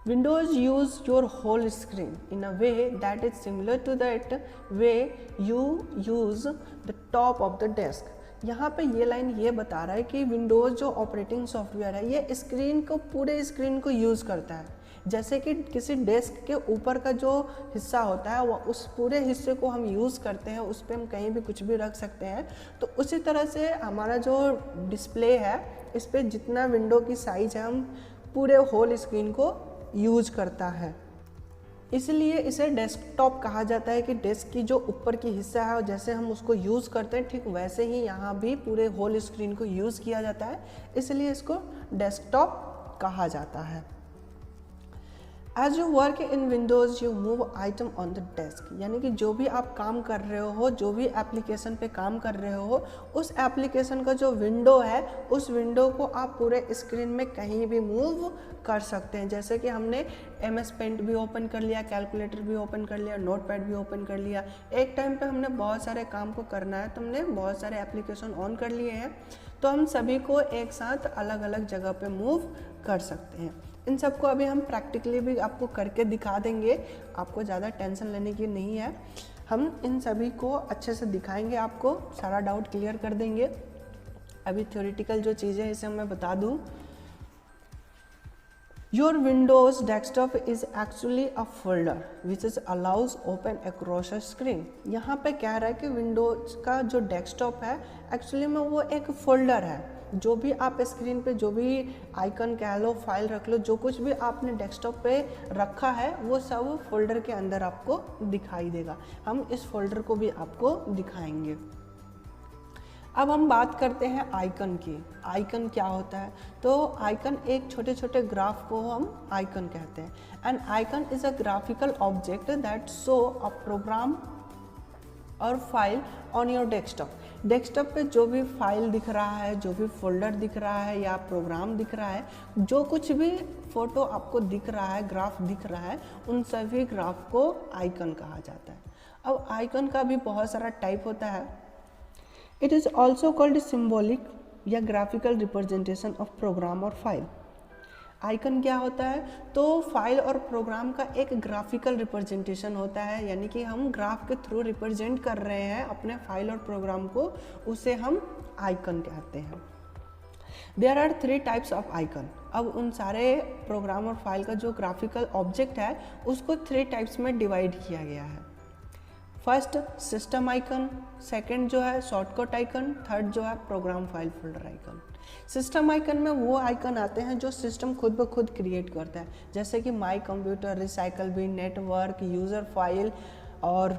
Windows use your whole screen in a way that is similar to that way you use the top of the desk। यहाँ पे ये लाइन ये बता रहा है कि विंडोज़ जो ऑपरेटिंग सॉफ्टवेयर है, ये स्क्रीन को, पूरे स्क्रीन को यूज़ करता है। जैसे कि किसी डेस्क के ऊपर का जो हिस्सा होता है, वो उस पूरे हिस्से को हम यूज़ करते हैं, उस पर हम कहीं भी कुछ भी रख सकते हैं। तो उसी तरह से हमारा जो डिस्प्ले है, इस पर जितना विंडो की साइज़ है, हम पूरे होल स्क्रीन को यूज करता है, इसलिए इसे डेस्कटॉप कहा जाता है। कि डेस्क की जो ऊपर की हिस्सा है, जैसे हम उसको यूज़ करते हैं, ठीक वैसे ही यहाँ भी पूरे होल स्क्रीन को यूज़ किया जाता है, इसलिए इसको डेस्कटॉप कहा जाता है। As you work in Windows you move item on the desk, यानी कि जो भी आप काम कर रहे हो, जो भी एप्लीकेशन पे काम कर रहे हो, उस एप्लीकेशन का जो विंडो है, उस विंडो को आप पूरे स्क्रीन में कहीं भी मूव कर सकते हैं। जैसे कि हमने MS पेंट भी ओपन कर लिया, कैलकुलेटर भी ओपन कर लिया, नोटपैड भी ओपन कर लिया। एक टाइम पे हमने बहुत सारे काम को करना है, तो हमने बहुत सारे एप्लीकेशन ऑन कर लिए हैं, तो हम सभी को एक साथ अलग अलग जगह पे मूव कर सकते हैं। इन सबको अभी हम प्रैक्टिकली भी आपको करके दिखा देंगे, आपको ज़्यादा टेंशन लेने की नहीं है। हम इन सभी को अच्छे से दिखाएंगे, आपको सारा डाउट क्लियर कर देंगे। अभी थ्योरेटिकल जो चीज़ें हैं इसे मैं बता दूँ। Your Windows desktop is actually a folder which is allows open across a screen। यहाँ पे कह रहा है कि विंडोज का जो डेस्कटॉप है, एक्चुअली में वो एक फोल्डर है। जो भी आप स्क्रीन पे, जो भी आइकन कह लो, फाइल रख लो, जो कुछ भी आपने डेस्कटॉप पे रखा है, वो सब फोल्डर के अंदर आपको दिखाई देगा। हम इस फोल्डर को भी आपको दिखाएंगे। अब हम बात करते हैं आइकन की। आइकन क्या होता है? तो आइकन एक छोटे छोटे ग्राफ को हम आइकन कहते हैं। An icon is a graphical object that show a program और file on your desktop. Desktop पे जो भी फाइल दिख रहा है, जो भी फोल्डर दिख रहा है या प्रोग्राम दिख रहा है, जो कुछ भी फोटो आपको दिख रहा है, ग्राफ दिख रहा है, उन सभी ग्राफ को आइकन कहा जाता है। अब आइकन का भी बहुत सारा टाइप होता है। It is also called symbolic या ग्राफिकल रिप्रेजेंटेशन ऑफ प्रोग्राम और फाइल। आइकन क्या होता है? तो फाइल और प्रोग्राम का एक ग्राफिकल रिप्रेजेंटेशन होता है, यानी कि हम ग्राफ के थ्रू रिप्रेजेंट कर रहे हैं अपने फाइल और प्रोग्राम को, उसे हम आइकन कहते हैं। There are 3 types of icon. अब उन सारे प्रोग्राम और फाइल का जो ग्राफिकल ऑब्जेक्ट है, उसको 3 टाइप्स में डिवाइड किया गया है। फर्स्ट सिस्टम आइकन, सेकंड जो है शॉर्टकट आइकन, थर्ड जो है program file folder icon. System icon में वो आइकन आते हैं जो सिस्टम खुद ब खुद क्रिएट करता है, जैसे कि my computer, recycle bin, network, user file और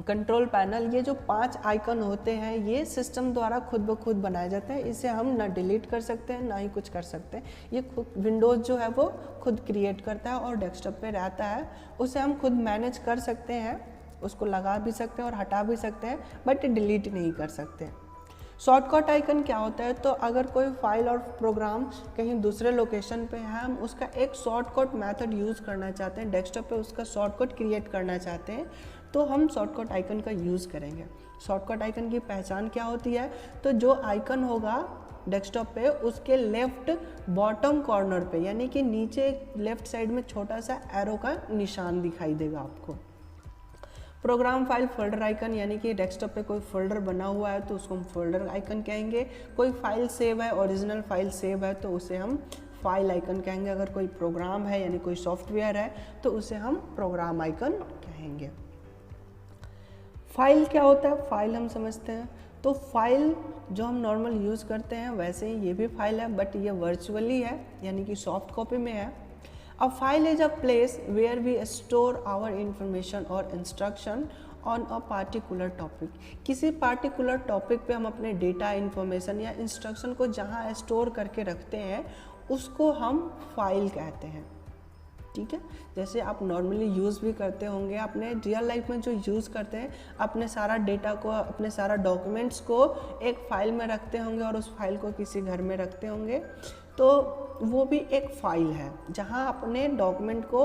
कंट्रोल पैनल। ये जो 5 आइकन होते हैं, ये सिस्टम द्वारा खुद ब खुद बनाए जाते हैं। इसे हम ना डिलीट कर सकते हैं, ना ही कुछ कर सकते हैं। ये खुद विंडोज़ जो है वो खुद क्रिएट करता है और डेस्कटॉप पे रहता है। उसे हम खुद मैनेज कर सकते हैं, उसको लगा भी सकते हैं और हटा भी सकते हैं, बट डिलीट नहीं कर सकते। शॉर्टकट आइकन क्या होता है? तो अगर कोई फाइल और प्रोग्राम कहीं दूसरे लोकेशन पे है, हम उसका एक शॉर्टकट मेथड यूज़ करना चाहते हैं, डेस्कटॉप पे उसका शॉर्टकट क्रिएट करना चाहते हैं, तो हम शॉर्टकट आइकन का यूज़ करेंगे। शॉर्टकट आइकन की पहचान क्या होती है, तो जो आइकन होगा डेस्कटॉप पे उसके लेफ्ट बॉटम कॉर्नर पे, यानी कि नीचे लेफ्ट साइड में छोटा सा एरो का निशान दिखाई देगा आपको। प्रोग्राम फाइल फोल्डर आइकन, यानी कि डेस्कटॉप पे कोई फोल्डर बना हुआ है तो उसको हम फोल्डर आइकन कहेंगे। कोई फाइल सेव है, ओरिजिनल फाइल सेव है, तो उसे हम फाइल आइकन कहेंगे। अगर कोई प्रोग्राम है यानी कोई सॉफ्टवेयर है तो उसे हम प्रोग्राम आइकन कहेंगे। फाइल क्या होता है, फाइल हम समझते हैं। तो फाइल जो हम नॉर्मल यूज़ करते हैं वैसे ही ये भी फाइल है, बट ये वर्चुअली है यानी कि सॉफ्ट कॉपी में है। A file is a place where we store our information or instruction on a particular topic। किसी particular topic पे हम अपने डेटा, इंफॉर्मेशन या इंस्ट्रक्शन को जहाँ स्टोर करके रखते हैं उसको हम फाइल कहते हैं। ठीक है, जैसे आप नॉर्मली यूज़ भी करते होंगे, अपने रियल लाइफ में जो यूज़ करते हैं, अपने सारा डेटा को, अपने सारा डॉक्यूमेंट्स को एक फ़ाइल में रखते होंगे और उस फाइल को किसी घर में रखते होंगे, तो वो भी एक फ़ाइल है जहां अपने डॉक्यूमेंट को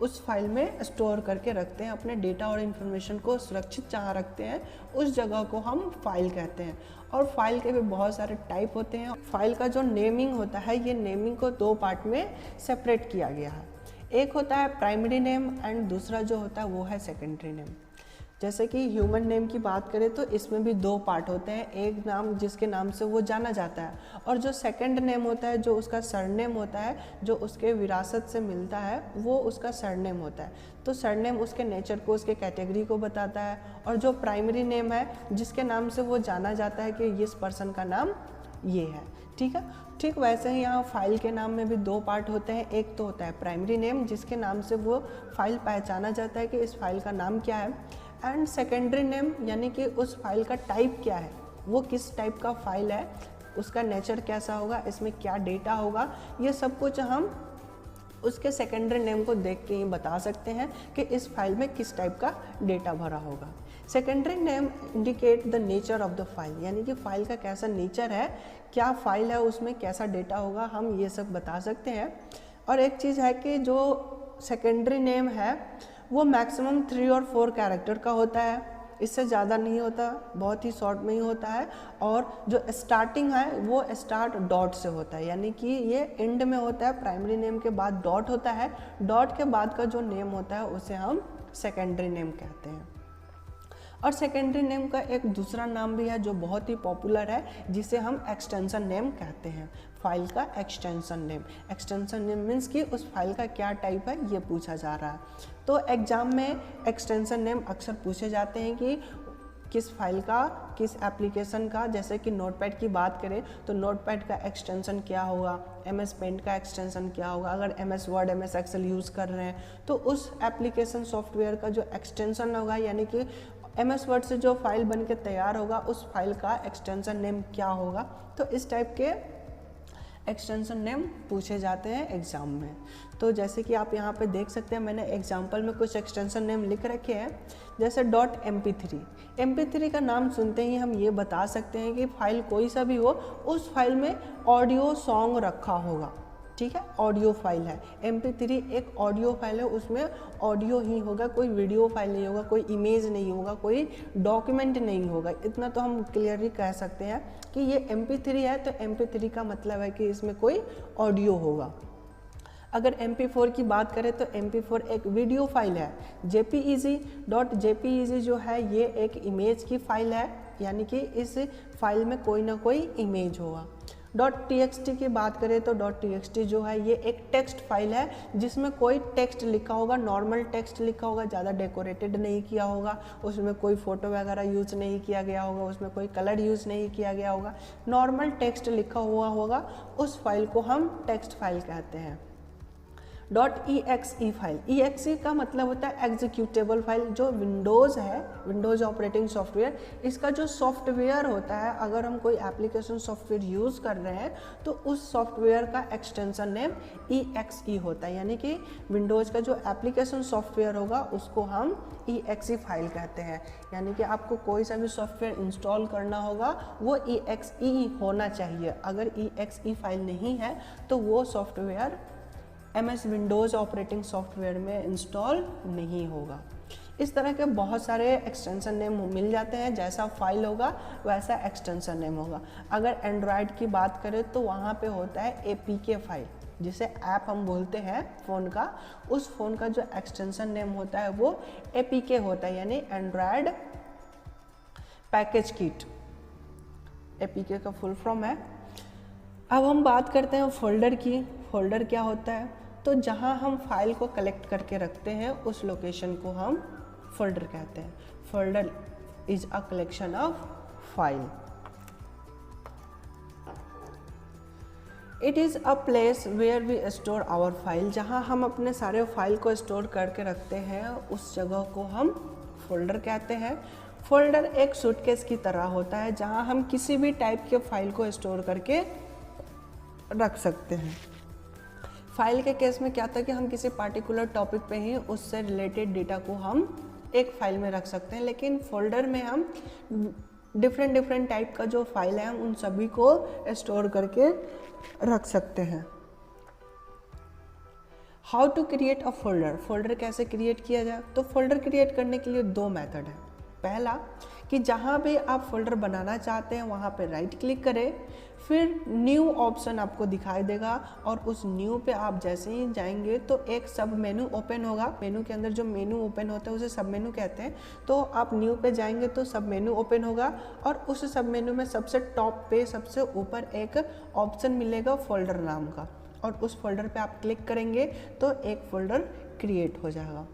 उस फाइल में स्टोर करके रखते हैं। अपने डेटा और इन्फॉर्मेशन को सुरक्षित जहाँ रखते हैं उस जगह को हम फाइल कहते हैं। और फाइल के भी बहुत सारे टाइप होते हैं। फाइल का जो नेमिंग होता है, ये नेमिंग को दो पार्ट में सेपरेट किया गया है। एक होता है प्राइमरी नेम एंड दूसरा जो होता है वो है सेकेंडरी नेम। जैसे कि ह्यूमन नेम की बात करें तो इसमें भी दो पार्ट होते हैं, एक नाम जिसके नाम से वो जाना जाता है, और जो सेकंड नेम होता है, जो उसका सरनेम होता है, जो उसके विरासत से मिलता है, वो उसका सरनेम होता है। तो सरनेम उसके नेचर को, उसके कैटेगरी को बताता है, और जो प्राइमरी नेम है जिसके नाम से वो जाना जाता है कि इस पर्सन का नाम ये है। ठीक है, ठीक वैसे ही यहाँ फाइल के नाम में भी दो पार्ट होते हैं। एक तो होता है प्राइमरी नेम जिसके नाम से वो फाइल पहचाना जाता है कि इस फाइल का नाम क्या है, एंड सेकेंडरी नेम यानी कि उस फाइल का टाइप क्या है, वो किस टाइप का फाइल है, उसका नेचर कैसा होगा, इसमें क्या डेटा होगा, ये सब कुछ हम उसके सेकेंडरी नेम को देख के ही बता सकते हैं कि इस फाइल में किस टाइप का डेटा भरा होगा। Secondary name indicate the nature of the file, यानी कि फाइल का कैसा नेचर है, क्या फाइल है, उसमें कैसा डेटा होगा, हम ये सब बता सकते हैं। और एक चीज़ है कि जो सेकेंडरी नेम है वो मैक्सिमम 3 और 4 कैरेक्टर का होता है, इससे ज़्यादा नहीं होता, बहुत ही शॉर्ट में ही होता है। और जो स्टार्टिंग है वो स्टार्ट डॉट से होता है, यानी कि ये एंड में होता है, प्राइमरी नेम के बाद डॉट होता है, डॉट के बाद का जो नेम होता है उसे हम सेकेंडरी नेम कहते हैं। और सेकेंडरी नेम का एक दूसरा नाम भी है जो बहुत ही पॉपुलर है, जिसे हम एक्सटेंशन नेम कहते हैं। फाइल का extension name, extension name means कि उस फाइल का क्या टाइप है ये पूछा जा रहा है। तो एग्जाम में एक्सटेंशन नेम अक्सर पूछे जाते हैं कि किस फाइल का, किस एप्लीकेशन का। जैसे कि नोटपैड की बात करें तो नोटपैड का एक्सटेंशन क्या होगा, MS पेंट का एक्सटेंशन क्या होगा। अगर MS Word, MS Excel use कर रहे हैं तो उस एप्लीकेशन सॉफ्टवेयर का जो एक्सटेंशन होगा, यानी कि MS वर्ड से जो फाइल बन के तैयार होगा उस फाइल का एक्सटेंशन नेम क्या होगा। तो इस टाइप के एक्सटेंशन नेम पूछे जाते हैं एग्ज़ाम में। तो जैसे कि आप यहाँ पे देख सकते हैं, मैंने एग्जांपल में कुछ एक्सटेंशन नेम लिख रखे हैं। जैसे .mp3 का नाम सुनते ही हम ये बता सकते हैं कि फाइल कोई सा भी हो, उस फाइल में ऑडियो सॉन्ग रखा होगा। ठीक है, ऑडियो फाइल है। MP3 एक ऑडियो फाइल है, उसमें ऑडियो ही होगा, कोई वीडियो फाइल नहीं होगा, कोई इमेज नहीं होगा, कोई डॉक्यूमेंट नहीं होगा। इतना तो हम क्लियरली कह सकते हैं कि ये MP3 है, तो MP3 का मतलब है कि इसमें कोई ऑडियो होगा। अगर MP4 की बात करें तो MP4 एक वीडियो फाइल है। JPEG जो है ये एक इमेज की फाइल है, यानी कि इस फाइल में कोई ना कोई इमेज होगा। .txt की बात करें तो .txt जो है ये एक टेक्स्ट फाइल है जिसमें कोई टेक्स्ट लिखा होगा, नॉर्मल टेक्स्ट लिखा होगा, ज़्यादा डेकोरेटेड नहीं किया होगा, उसमें कोई फ़ोटो वगैरह यूज़ नहीं किया गया होगा, उसमें कोई कलर यूज़ नहीं किया गया होगा, नॉर्मल टेक्स्ट लिखा हुआ होगा, उस फाइल को हम टेक्स्ट फाइल कहते हैं। .exe फाइल, exe का मतलब होता है एग्जीक्यूटेबल फाइल। जो विंडोज़ है, विंडोज़ ऑपरेटिंग सॉफ्टवेयर, इसका जो सॉफ्टवेयर होता है, अगर हम कोई एप्लीकेशन सॉफ्टवेयर यूज़ कर रहे हैं तो उस सॉफ्टवेयर का एक्सटेंशन नेम exe होता है, यानी कि विंडोज़ का जो एप्लीकेशन सॉफ्टवेयर होगा उसको हम exe फाइल कहते हैं। यानी कि आपको कोई सा भी सॉफ्टवेयर इंस्टॉल करना होगा वो exe होना चाहिए। अगर exe फाइल नहीं है तो वो software MS Windows operating software में इंस्टॉल नहीं होगा। इस तरह के बहुत सारे एक्सटेंशन नेम मिल जाते हैं, जैसा फाइल होगा वैसा एक्सटेंशन नेम होगा। अगर एंड्रॉयड की बात करें तो वहाँ पे होता है APK फाइल, जिसे ऐप हम बोलते हैं फ़ोन का, उस फ़ोन का जो एक्सटेंशन नेम होता है वो APK होता है, यानी एंड्रॉयड पैकेज किट, APK का फुल फॉर्म है। अब हम बात करते हैं फोल्डर की। फोल्डर क्या होता है? तो जहाँ हम फाइल को कलेक्ट करके रखते हैं उस लोकेशन को हम फोल्डर कहते हैं। Folder is a collection of file. It is a place where we store our file. जहाँ हम अपने सारे फाइल को स्टोर करके रखते हैं उस जगह को हम फोल्डर कहते हैं। फोल्डर एक सूटकेस की तरह होता है जहाँ हम किसी भी टाइप के फाइल को स्टोर करके रख सकते हैं। फाइल के केस में क्या था कि हम किसी पार्टिकुलर टॉपिक पे ही उससे रिलेटेड डेटा को हम एक फाइल में रख सकते हैं, लेकिन फोल्डर में हम डिफरेंट टाइप का जो फाइल है हम उन सभी को स्टोर करके रख सकते हैं। How to create a folder. Folder कैसे क्रिएट किया जाए? तो फोल्डर क्रिएट करने के लिए दो मेथड है। पहला कि जहाँ भी आप फोल्डर बनाना चाहते हैं वहाँ पे राइट क्लिक करें, फिर न्यू ऑप्शन आपको दिखाई देगा और उस न्यू पे आप जैसे ही जाएंगे तो एक सब मेनू ओपन होगा। मेनू के अंदर जो मेनू ओपन होता है उसे सब मेनू कहते हैं। तो आप न्यू पे जाएंगे तो सब मेनू ओपन होगा और उस सब मेनू में सबसे टॉप पे सबसे ऊपर एक ऑप्शन मिलेगा फोल्डर नाम का, और उस फोल्डर पे आप क्लिक करेंगे तो एक फोल्डर क्रिएट हो जाएगा।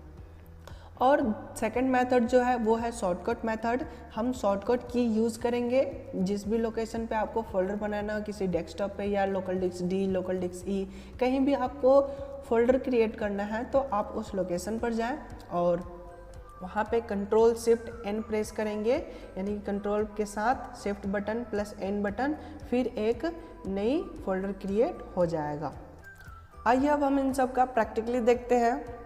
और सेकंड मेथड जो है वो है शॉर्टकट मेथड। हम शॉर्टकट की यूज़ करेंगे। जिस भी लोकेशन पे आपको फोल्डर बनाना हो, किसी डेस्कटॉप पे या local disk D, local disk E, कहीं भी आपको फोल्डर क्रिएट करना है तो आप उस लोकेशन पर जाएं और वहाँ पे Ctrl+Shift+N प्रेस करेंगे, यानी कि कंट्रोल के साथ shift button plus N button, फिर एक नई फोल्डर क्रिएट हो जाएगा। आइए अब हम इन सब का प्रैक्टिकली देखते हैं।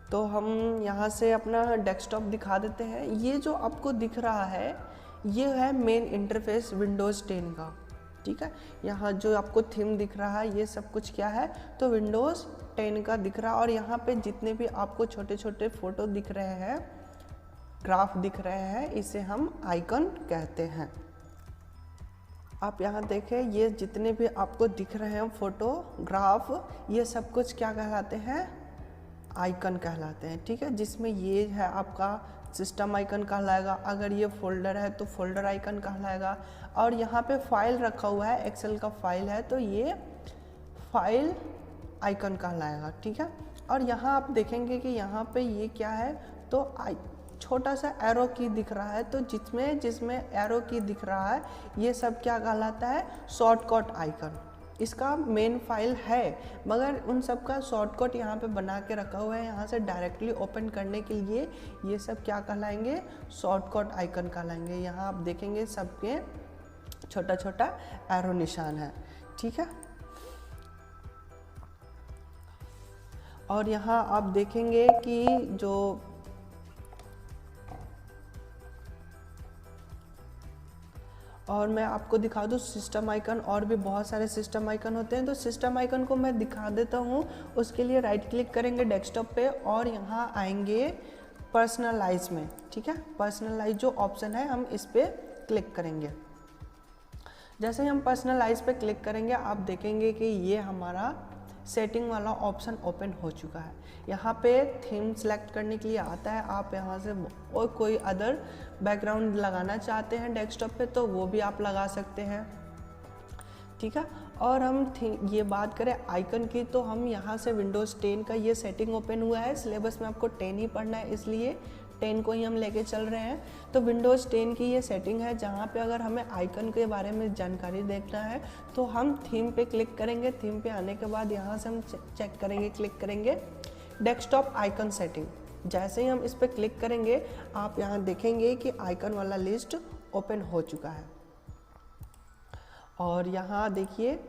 तो हम यहाँ से अपना डेस्कटॉप दिखा देते हैं। ये जो आपको दिख रहा है ये है मेन इंटरफेस विंडोज़ 10 का, ठीक है। यहाँ जो आपको थीम दिख रहा है ये सब कुछ क्या है, तो विंडोज़ 10 का दिख रहा है। और यहाँ पे जितने भी आपको छोटे छोटे फोटो दिख रहे हैं, ग्राफ दिख रहे हैं, इसे हम आइकन कहते हैं। आप यहाँ देखें, ये जितने भी आपको दिख रहे हैं फोटो, ग्राफ, ये सब कुछ क्या कहलाते हैं, आइकन कहलाते हैं, ठीक है। जिसमें ये है आपका सिस्टम आइकन कहलाएगा, अगर ये फोल्डर है तो फोल्डर आइकन कहलाएगा, और यहाँ पे फाइल रखा हुआ है, एक्सेल का फाइल है तो ये फाइल आइकन कहलाएगा, ठीक है। और यहाँ आप देखेंगे कि यहाँ पे ये क्या है, तो छोटा सा एरो की दिख रहा है, तो जिसमें एरो की दिख रहा है ये सब क्या कहलाता है, शॉर्टकट आइकन। इसका मेन फाइल है मगर उन सब का शॉर्टकट यहाँ पे बना के रखा हुआ है। यहाँ से डायरेक्टली ओपन करने के लिए ये सब क्या कहलाएंगे, शॉर्टकट आइकन कहलाएंगे। यहाँ आप देखेंगे सबके छोटा छोटा एरो निशान है, ठीक है। और यहाँ आप देखेंगे कि जो और मैं आपको दिखा दूँ सिस्टम आइकन, और भी बहुत सारे सिस्टम आइकन होते हैं। तो सिस्टम आइकन को मैं दिखा देता हूँ। उसके लिए राइट क्लिक करेंगे डेस्कटॉप पे और यहाँ आएंगे पर्सनलाइज में, ठीक है। पर्सनलाइज जो ऑप्शन है हम इस पर क्लिक करेंगे। जैसे ही हम पर्सनलाइज पे क्लिक करेंगे आप देखेंगे कि ये हमारा सेटिंग वाला ऑप्शन ओपन हो चुका है। यहाँ पे थीम सेलेक्ट करने के लिए आता है, आप यहाँ से और कोई अदर बैकग्राउंड लगाना चाहते हैं डेस्कटॉप पे तो वो भी आप लगा सकते हैं, ठीक है। और हम ये बात करें आइकन की, तो हम यहाँ से विंडोज़ 10 का ये सेटिंग ओपन हुआ है। सिलेबस में आपको 10 ही पढ़ना है, इसलिए 10 को ही हम लेके चल रहे हैं। तो विंडोज़ 10 की ये सेटिंग है जहाँ पे अगर हमें आइकन के बारे में जानकारी देखना है तो हम थीम पे क्लिक करेंगे। थीम पे आने के बाद यहाँ से हम चेक करेंगे, क्लिक करेंगे डेस्कटॉप आइकन सेटिंग। जैसे ही हम इस पर क्लिक करेंगे आप यहाँ देखेंगे कि आइकन वाला लिस्ट ओपन हो चुका है। और यहाँ देखिए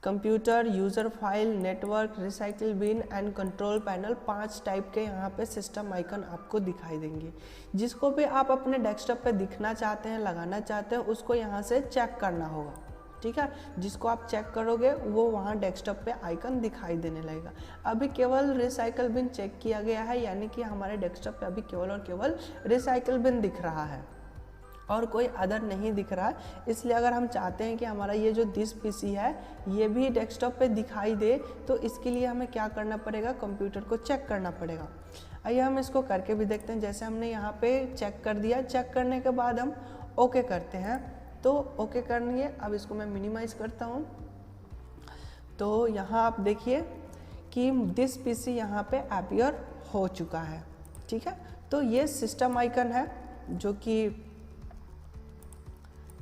computer, user file, network, recycle bin and control panel, 5 type के यहाँ पे सिस्टम आइकन आपको दिखाई देंगे। जिसको भी आप अपने डेस्कटॉप पे दिखना चाहते हैं, लगाना चाहते हैं, उसको यहाँ से चेक करना होगा, ठीक है, जिसको आप चेक करोगे वो वहाँ डेस्कटॉप पे आइकन दिखाई देने लगेगा। अभी केवल रिसाइकल बिन चेक किया गया है, यानी कि हमारे डेस्कटॉप पे अभी केवल और केवल रिसाइकल बिन दिख रहा है और कोई अदर नहीं दिख रहा है। इसलिए अगर हम चाहते हैं कि हमारा ये जो दिस पीसी है ये भी डेस्कटॉप पे दिखाई दे, तो इसके लिए हमें क्या करना पड़ेगा, कंप्यूटर को चेक करना पड़ेगा। आइए हम इसको करके भी देखते हैं। जैसे हमने यहाँ पे चेक कर दिया, चेक करने के बाद हम ओके करते हैं, तो ओके करनी है। अब इसको मैं मिनिमाइज करता हूँ, तो यहाँ आप देखिए कि दिस पीसी यहाँ पे अपीयर हो चुका है। ठीक है, तो ये सिस्टम आइकन है जो कि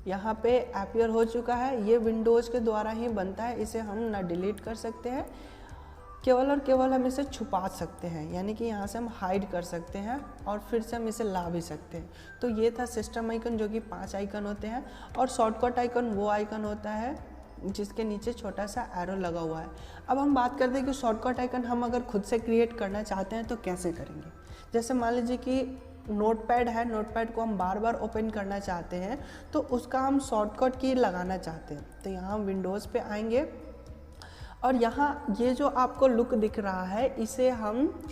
यहाँ पे अपीयर हो चुका है। ये विंडोज़ के द्वारा ही बनता है, इसे हम ना डिलीट कर सकते हैं, केवल और केवल हम इसे छुपा सकते हैं, यानी कि यहाँ से हम हाइड कर सकते हैं और फिर से हम इसे ला भी सकते हैं। तो ये था सिस्टम आइकन जो कि 5 आइकन होते हैं, और शॉर्टकट आइकन वो आइकन होता है जिसके नीचे छोटा सा एरो लगा हुआ है। अब हम बात करते हैं कि शॉर्टकट आइकन हम अगर खुद से क्रिएट करना चाहते हैं तो कैसे करेंगे। जैसे मान लीजिए कि नोटपैड है, नोटपैड को हम बार बार ओपन करना चाहते हैं, तो उसका हम शॉर्टकट की लगाना चाहते हैं, तो यहाँ हम विंडोज़ पे आएंगे और यहाँ ये जो आपको लुक दिख रहा है इसे हम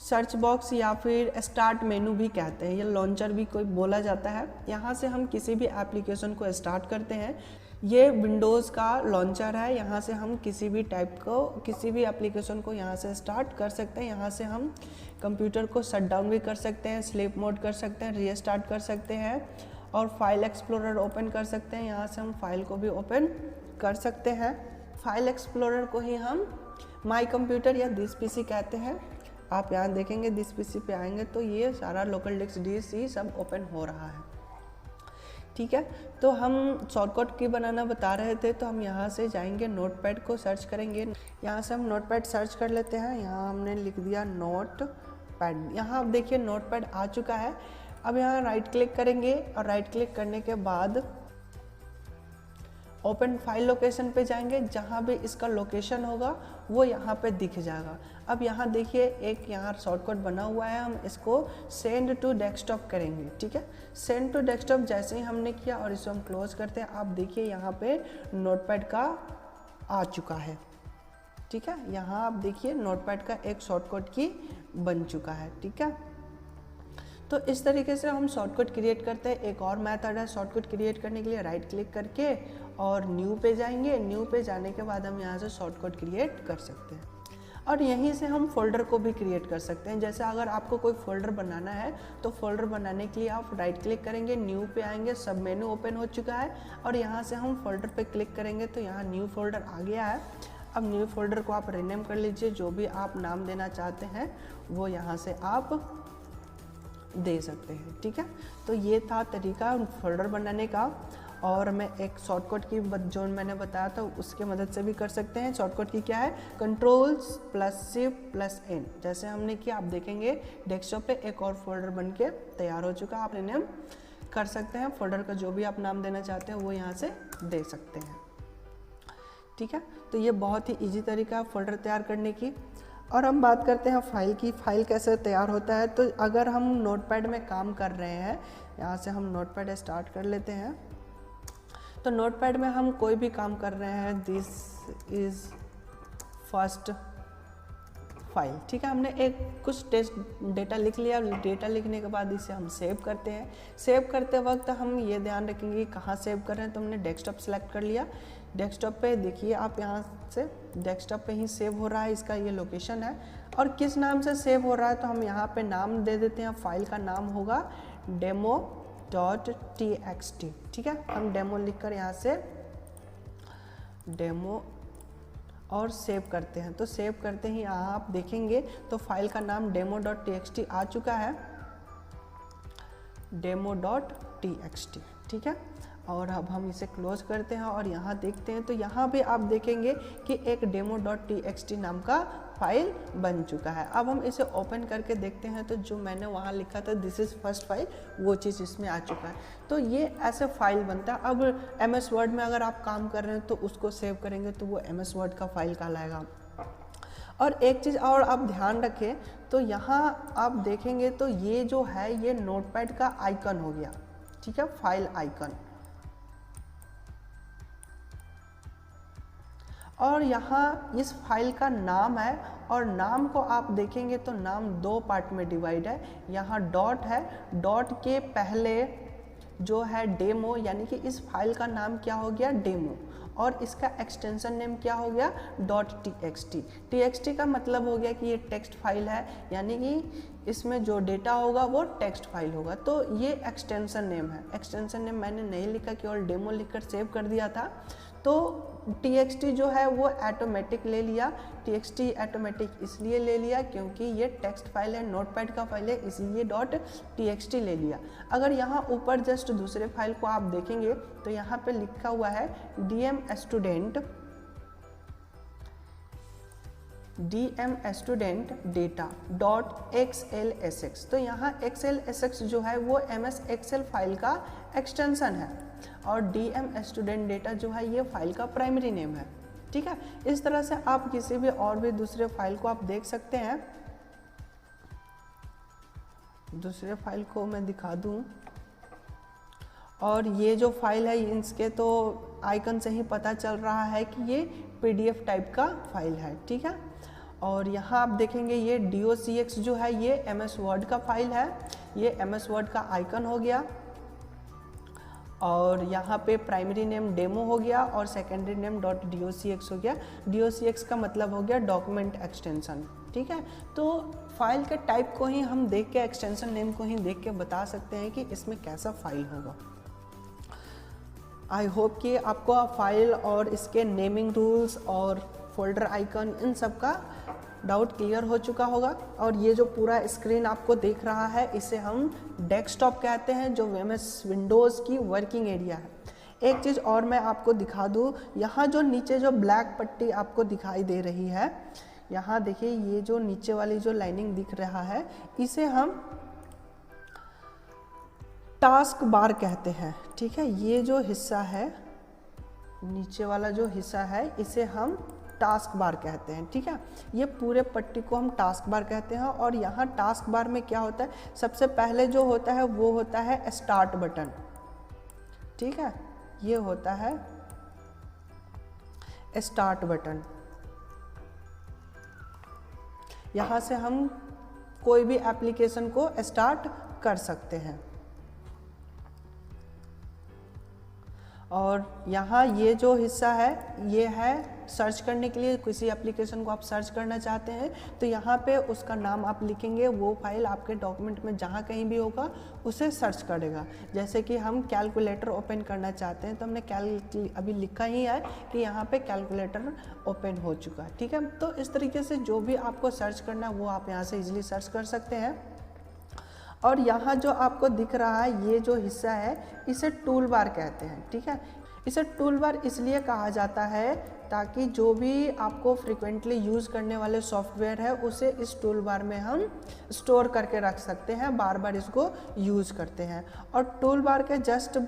सर्च बॉक्स या फिर स्टार्ट मेनू भी कहते हैं, ये लॉन्चर भी कोई बोला जाता है। यहाँ से हम किसी भी एप्लीकेशन को स्टार्ट करते हैं। ये विंडोज़ का लॉन्चर है, यहाँ से हम किसी भी टाइप को, किसी भी एप्लीकेशन को यहाँ से स्टार्ट कर सकते हैं। यहाँ से हम कंप्यूटर को शट डाउन भी कर सकते हैं, स्लीप मोड कर सकते हैं, रीस्टार्ट कर सकते हैं और फाइल एक्सप्लोरर ओपन कर सकते हैं। यहाँ से हम फाइल को भी ओपन कर सकते हैं। फाइल एक्सप्लोरर को ही हम माई कंप्यूटर या दिस पीसी कहते हैं। आप यहाँ देखेंगे दिस पीसी पे आएंगे तो ये सारा लोकल डिस्क डीसी सब ओपन हो रहा है। ठीक है, तो हम शॉर्टकट की बनाना बता रहे थे, तो हम यहाँ से जाएंगे, नोटपैड को सर्च करेंगे। यहाँ से हम नोटपैड सर्च कर लेते हैं। यहाँ हमने लिख दिया नोटपैड। यहाँ आप देखिए नोटपैड आ चुका है। अब यहाँ राइट क्लिक करेंगे और राइट क्लिक करने के बाद ओपन फाइल लोकेशन पे जाएंगे, जहाँ भी इसका लोकेशन होगा वो यहाँ पे दिख जाएगा। अब यहाँ देखिए एक यहाँ शॉर्टकट बना हुआ है, हम इसको सेंड टू डेस्कटॉप करेंगे। ठीक है, सेंड टू डेस्कटॉप जैसे ही हमने किया और इसको हम क्लोज करते हैं, आप देखिए यहाँ पे नोटपैड का आ चुका है। ठीक है, यहाँ आप देखिए नोटपैड का एक शॉर्टकट की बन चुका है। ठीक है, तो इस तरीके से हम शॉर्टकट क्रिएट करते हैं। एक और मेथड है शॉर्टकट क्रिएट करने के लिए, राइट क्लिक करके और न्यू पे जाएंगे। न्यू पे जाने के बाद हम यहाँ से शॉर्टकट क्रिएट कर सकते हैं और यहीं से हम फोल्डर को भी क्रिएट कर सकते हैं। जैसे अगर आपको कोई फोल्डर बनाना है तो फोल्डर बनाने के लिए आप राइट क्लिक करेंगे, न्यू पे आएंगे, सब मेनू ओपन हो चुका है और यहाँ से हम फोल्डर पे क्लिक करेंगे तो यहाँ न्यू फोल्डर आ गया है। अब न्यू फोल्डर को आप रीनेम कर लीजिए, जो भी आप नाम देना चाहते हैं वो यहाँ से आप दे सकते हैं। ठीक है, तो ये था तरीका फोल्डर बनाने का। और मैं एक शॉर्टकट की जो मैंने बताया था उसके मदद से भी कर सकते हैं। शॉर्टकट की क्या है, Ctrl+Shift+N जैसे हमने किया, आप देखेंगे डेस्कटॉप पे एक और फोल्डर बन के तैयार हो चुका है। आप रीनेम कर सकते हैं, फोल्डर का जो भी आप नाम देना चाहते हैं वो यहाँ से दे सकते हैं। ठीक है, तो ये बहुत ही ईजी तरीका है फोल्डर तैयार करने की। और हम बात करते हैं फाइल की, फाइल कैसे तैयार होता है। तो अगर हम नोटपैड में काम कर रहे हैं, यहाँ से हम नोटपैड स्टार्ट कर लेते हैं। तो नोटपैड में हम कोई भी काम कर रहे हैं, दिस इज़ फर्स्ट फाइल। ठीक है, हमने एक कुछ टेस्ट डेटा लिख लिया। डेटा लिखने के बाद इसे हम सेव करते हैं। सेव करते वक्त हम ये ध्यान रखेंगे कहाँ सेव कर रहे हैं, तो हमने डेस्कटॉप सेलेक्ट कर लिया। डेस्कटॉप पे देखिए आप यहाँ से डेस्कटॉप पे ही सेव हो रहा है, इसका ये लोकेशन है। और किस नाम से सेव हो रहा है तो हम यहाँ पे नाम दे देते हैं। फाइल का नाम होगा demo.txt। ठीक है, हम डेमो लिखकर यहाँ से डेमो और सेव करते हैं। तो सेव करते ही यहाँ आप देखेंगे तो फाइल का नाम demo.txt आ चुका है, demo.txt। ठीक है, और अब हम इसे क्लोज करते हैं और यहाँ देखते हैं तो यहाँ भी आप देखेंगे कि एक demo.txt नाम का फाइल बन चुका है। अब हम इसे ओपन करके देखते हैं तो जो मैंने वहाँ लिखा था दिस इज़ फर्स्ट फाइल, वो चीज़ इसमें आ चुका है। तो ये ऐसे फाइल बनता है। अब MS वर्ड में अगर आप काम कर रहे हैं तो उसको सेव करेंगे तो वो MS वर्ड का फाइल कहलाएगा। और एक चीज़ और आप ध्यान रखें, तो यहाँ आप देखेंगे तो ये जो है ये नोटपैड का आइकन हो गया। ठीक है, फाइल आइकन। और यहाँ इस फाइल का नाम है, और नाम को आप देखेंगे तो नाम दो पार्ट में डिवाइड है। यहाँ डॉट है, डॉट के पहले जो है डेमो, यानी कि इस फाइल का नाम क्या हो गया, डेमो, और इसका एक्सटेंशन नेम क्या हो गया, .txt। txt का मतलब हो गया कि ये टेक्स्ट फाइल है, यानी कि इसमें जो डेटा होगा वो टेक्स्ट फाइल होगा, तो ये एक्सटेंशन नेम है। एक्सटेंशन नेम मैंने नहीं लिखा, केवल डेमो लिखकर सेव कर दिया था। तो txt जो है वो ऑटोमेटिक ले लिया। txt ऑटोमेटिक इसलिए ले लिया क्योंकि ये टेक्स्ट फाइल है, नोटपैड का फाइल है, इसलिए .txt ले लिया। अगर यहाँ ऊपर जस्ट दूसरे फाइल को आप देखेंगे तो यहाँ पे लिखा हुआ है dm student data .xlsx। तो यहाँ xlsx जो है वो ms excel फाइल का एक्सटेंशन है, और dm student data जो है ये फाइल का प्राइमरी नेम है। ठीक है, इस तरह से आप किसी भी और भी दूसरे फाइल को आप देख सकते हैं। दूसरे फाइल को मैं दिखा दूं, और ये जो फाइल है इसके तो आइकन से ही पता चल रहा है कि ये PDF टाइप का फाइल है। ठीक है, और यहाँ आप देखेंगे ये docx जो है ये MS वर्ड का फाइल है, ये MS वर्ड का आइकन हो गया, और यहाँ पे प्राइमरी नेम डेमो हो गया और सेकेंडरी नेम .docx हो गया। docx का मतलब हो गया डॉक्यूमेंट एक्सटेंशन। ठीक है, तो फाइल के टाइप को ही हम देख के, एक्सटेंशन नेम को ही देख के बता सकते हैं कि इसमें कैसा फाइल होगा। आई होप कि आपको फाइल और इसके नेमिंग रूल्स और फोल्डर आइकन इन सब का डाउट क्लियर हो चुका होगा। और ये जो पूरा स्क्रीन आपको दिख रहा है इसे हम डेस्कटॉप कहते हैं, जो MS विंडोज़ की वर्किंग एरिया है। एक चीज़ और मैं आपको दिखा दूँ, यहाँ जो नीचे जो ब्लैक पट्टी आपको दिखाई दे रही है, यहाँ देखिए ये जो नीचे वाली जो लाइनिंग दिख रहा है इसे हम टास्क बार कहते हैं। ठीक है, ये जो हिस्सा है, नीचे वाला जो हिस्सा है इसे हम टास्क बार कहते हैं। ठीक है, ये पूरे पट्टी को हम टास्क बार कहते हैं। और यहाँ टास्क बार में क्या होता है, सबसे पहले जो होता है वो होता है स्टार्ट बटन। ठीक है, ये होता है स्टार्ट बटन। यहाँ से हम कोई भी एप्लीकेशन को स्टार्ट कर सकते हैं। और यहाँ ये जो हिस्सा है ये है सर्च करने के लिए, किसी एप्लीकेशन को आप सर्च करना चाहते हैं तो यहाँ पे उसका नाम आप लिखेंगे, वो फाइल आपके डॉक्यूमेंट में जहाँ कहीं भी होगा उसे सर्च करेगा। जैसे कि हम कैलकुलेटर ओपन करना चाहते हैं तो हमने अभी लिखा ही है कि यहाँ पे कैलकुलेटर ओपन हो चुका है। ठीक है, तो इस तरीके से जो भी आपको सर्च करना है वो आप यहाँ से इजीली सर्च कर सकते हैं। और यहाँ जो आपको दिख रहा है ये जो हिस्सा है इसे टूल बार कहते हैं। ठीक है, इसे टूल बार इसलिए कहा जाता है ताकि जो भी आपको फ्रिक्वेंटली यूज़ करने वाले सॉफ्टवेयर है उसे इस टूल बार में हम स्टोर करके रख सकते हैं, बार बार इसको यूज़ करते हैं। और टूल बार के जस्ट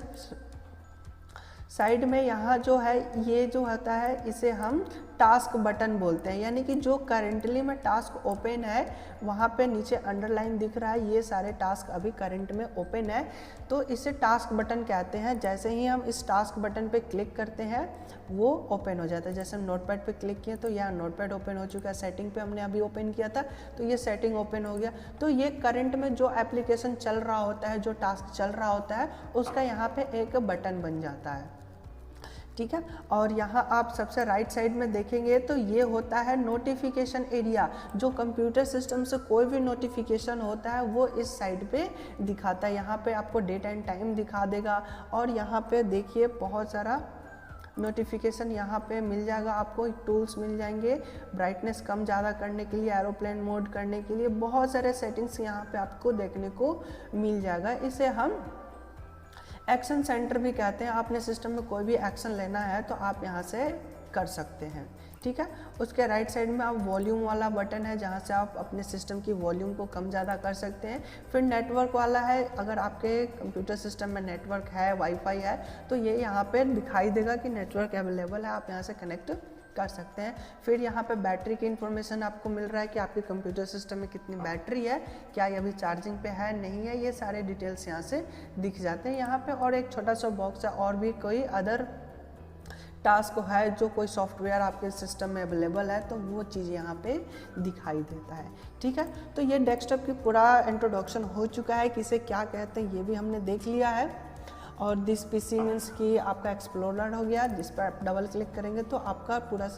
साइड में यहाँ जो है ये जो होता है इसे हम टास्क बटन बोलते हैं, यानी कि जो करेंटली में टास्क ओपन है वहाँ पे नीचे अंडरलाइन दिख रहा है, ये सारे टास्क अभी करंट में ओपन है तो इसे टास्क बटन कहते हैं। जैसे ही हम इस टास्क बटन पे क्लिक करते हैं वो ओपन हो जाता है। जैसे हम नोटपैड पे क्लिक किए तो यहाँ नोटपैड ओपन हो चुका है, सेटिंग पे हमने अभी ओपन किया था तो ये सेटिंग ओपन हो गया। तो ये करंट में जो एप्लीकेशन चल रहा होता है, जो टास्क चल रहा होता है उसका यहाँ पे एक बटन बन जाता है। ठीक है, और यहाँ आप सबसे राइट साइड में देखेंगे तो ये होता है नोटिफिकेशन एरिया। जो कंप्यूटर सिस्टम से कोई भी नोटिफिकेशन होता है वो इस साइड पे दिखाता है। यहाँ पे आपको डेट एंड टाइम दिखा देगा और यहाँ पे देखिए बहुत सारा नोटिफिकेशन यहाँ पे मिल जाएगा आपको, टूल्स मिल जाएंगे ब्राइटनेस कम ज़्यादा करने के लिए, एरोप्लेन मोड करने के लिए, बहुत सारे सेटिंग्स यहाँ पे आपको देखने को मिल जाएगा। इसे हम एक्शन सेंटर भी कहते हैं। आपने सिस्टम में कोई भी एक्शन लेना है तो आप यहाँ से कर सकते हैं। ठीक है, उसके राइट साइड में आप वॉल्यूम वाला बटन है जहाँ से आप अपने सिस्टम की वॉल्यूम को कम ज़्यादा कर सकते हैं। फिर नेटवर्क वाला है, अगर आपके कंप्यूटर सिस्टम में नेटवर्क है, वाईफाई है तो ये यहाँ पे दिखाई देगा कि नेटवर्क अवेलेबल है, आप यहाँ से कनेक्ट कर सकते हैं। फिर यहाँ पे बैटरी की इंफॉर्मेशन आपको मिल रहा है कि आपके कंप्यूटर सिस्टम में कितनी बैटरी है, क्या ये अभी चार्जिंग पे है नहीं है, ये सारे डिटेल्स यहाँ से दिख जाते हैं यहाँ पे। और एक छोटा सा बॉक्स है और भी कोई अदर टास्क है, जो कोई सॉफ्टवेयर आपके सिस्टम में अवेलेबल है, तो वो चीज़ यहाँ पे दिखाई देता है। ठीक है, तो ये डेस्कटॉप की पूरा इंट्रोडक्शन हो चुका है कि इसे क्या कहते हैं ये भी हमने देख लिया है। और दिस पीसी मीन्स कि आपका एक्सप्लोरर हो गया, जिस पर आप डबल क्लिक करेंगे तो आपका पूरा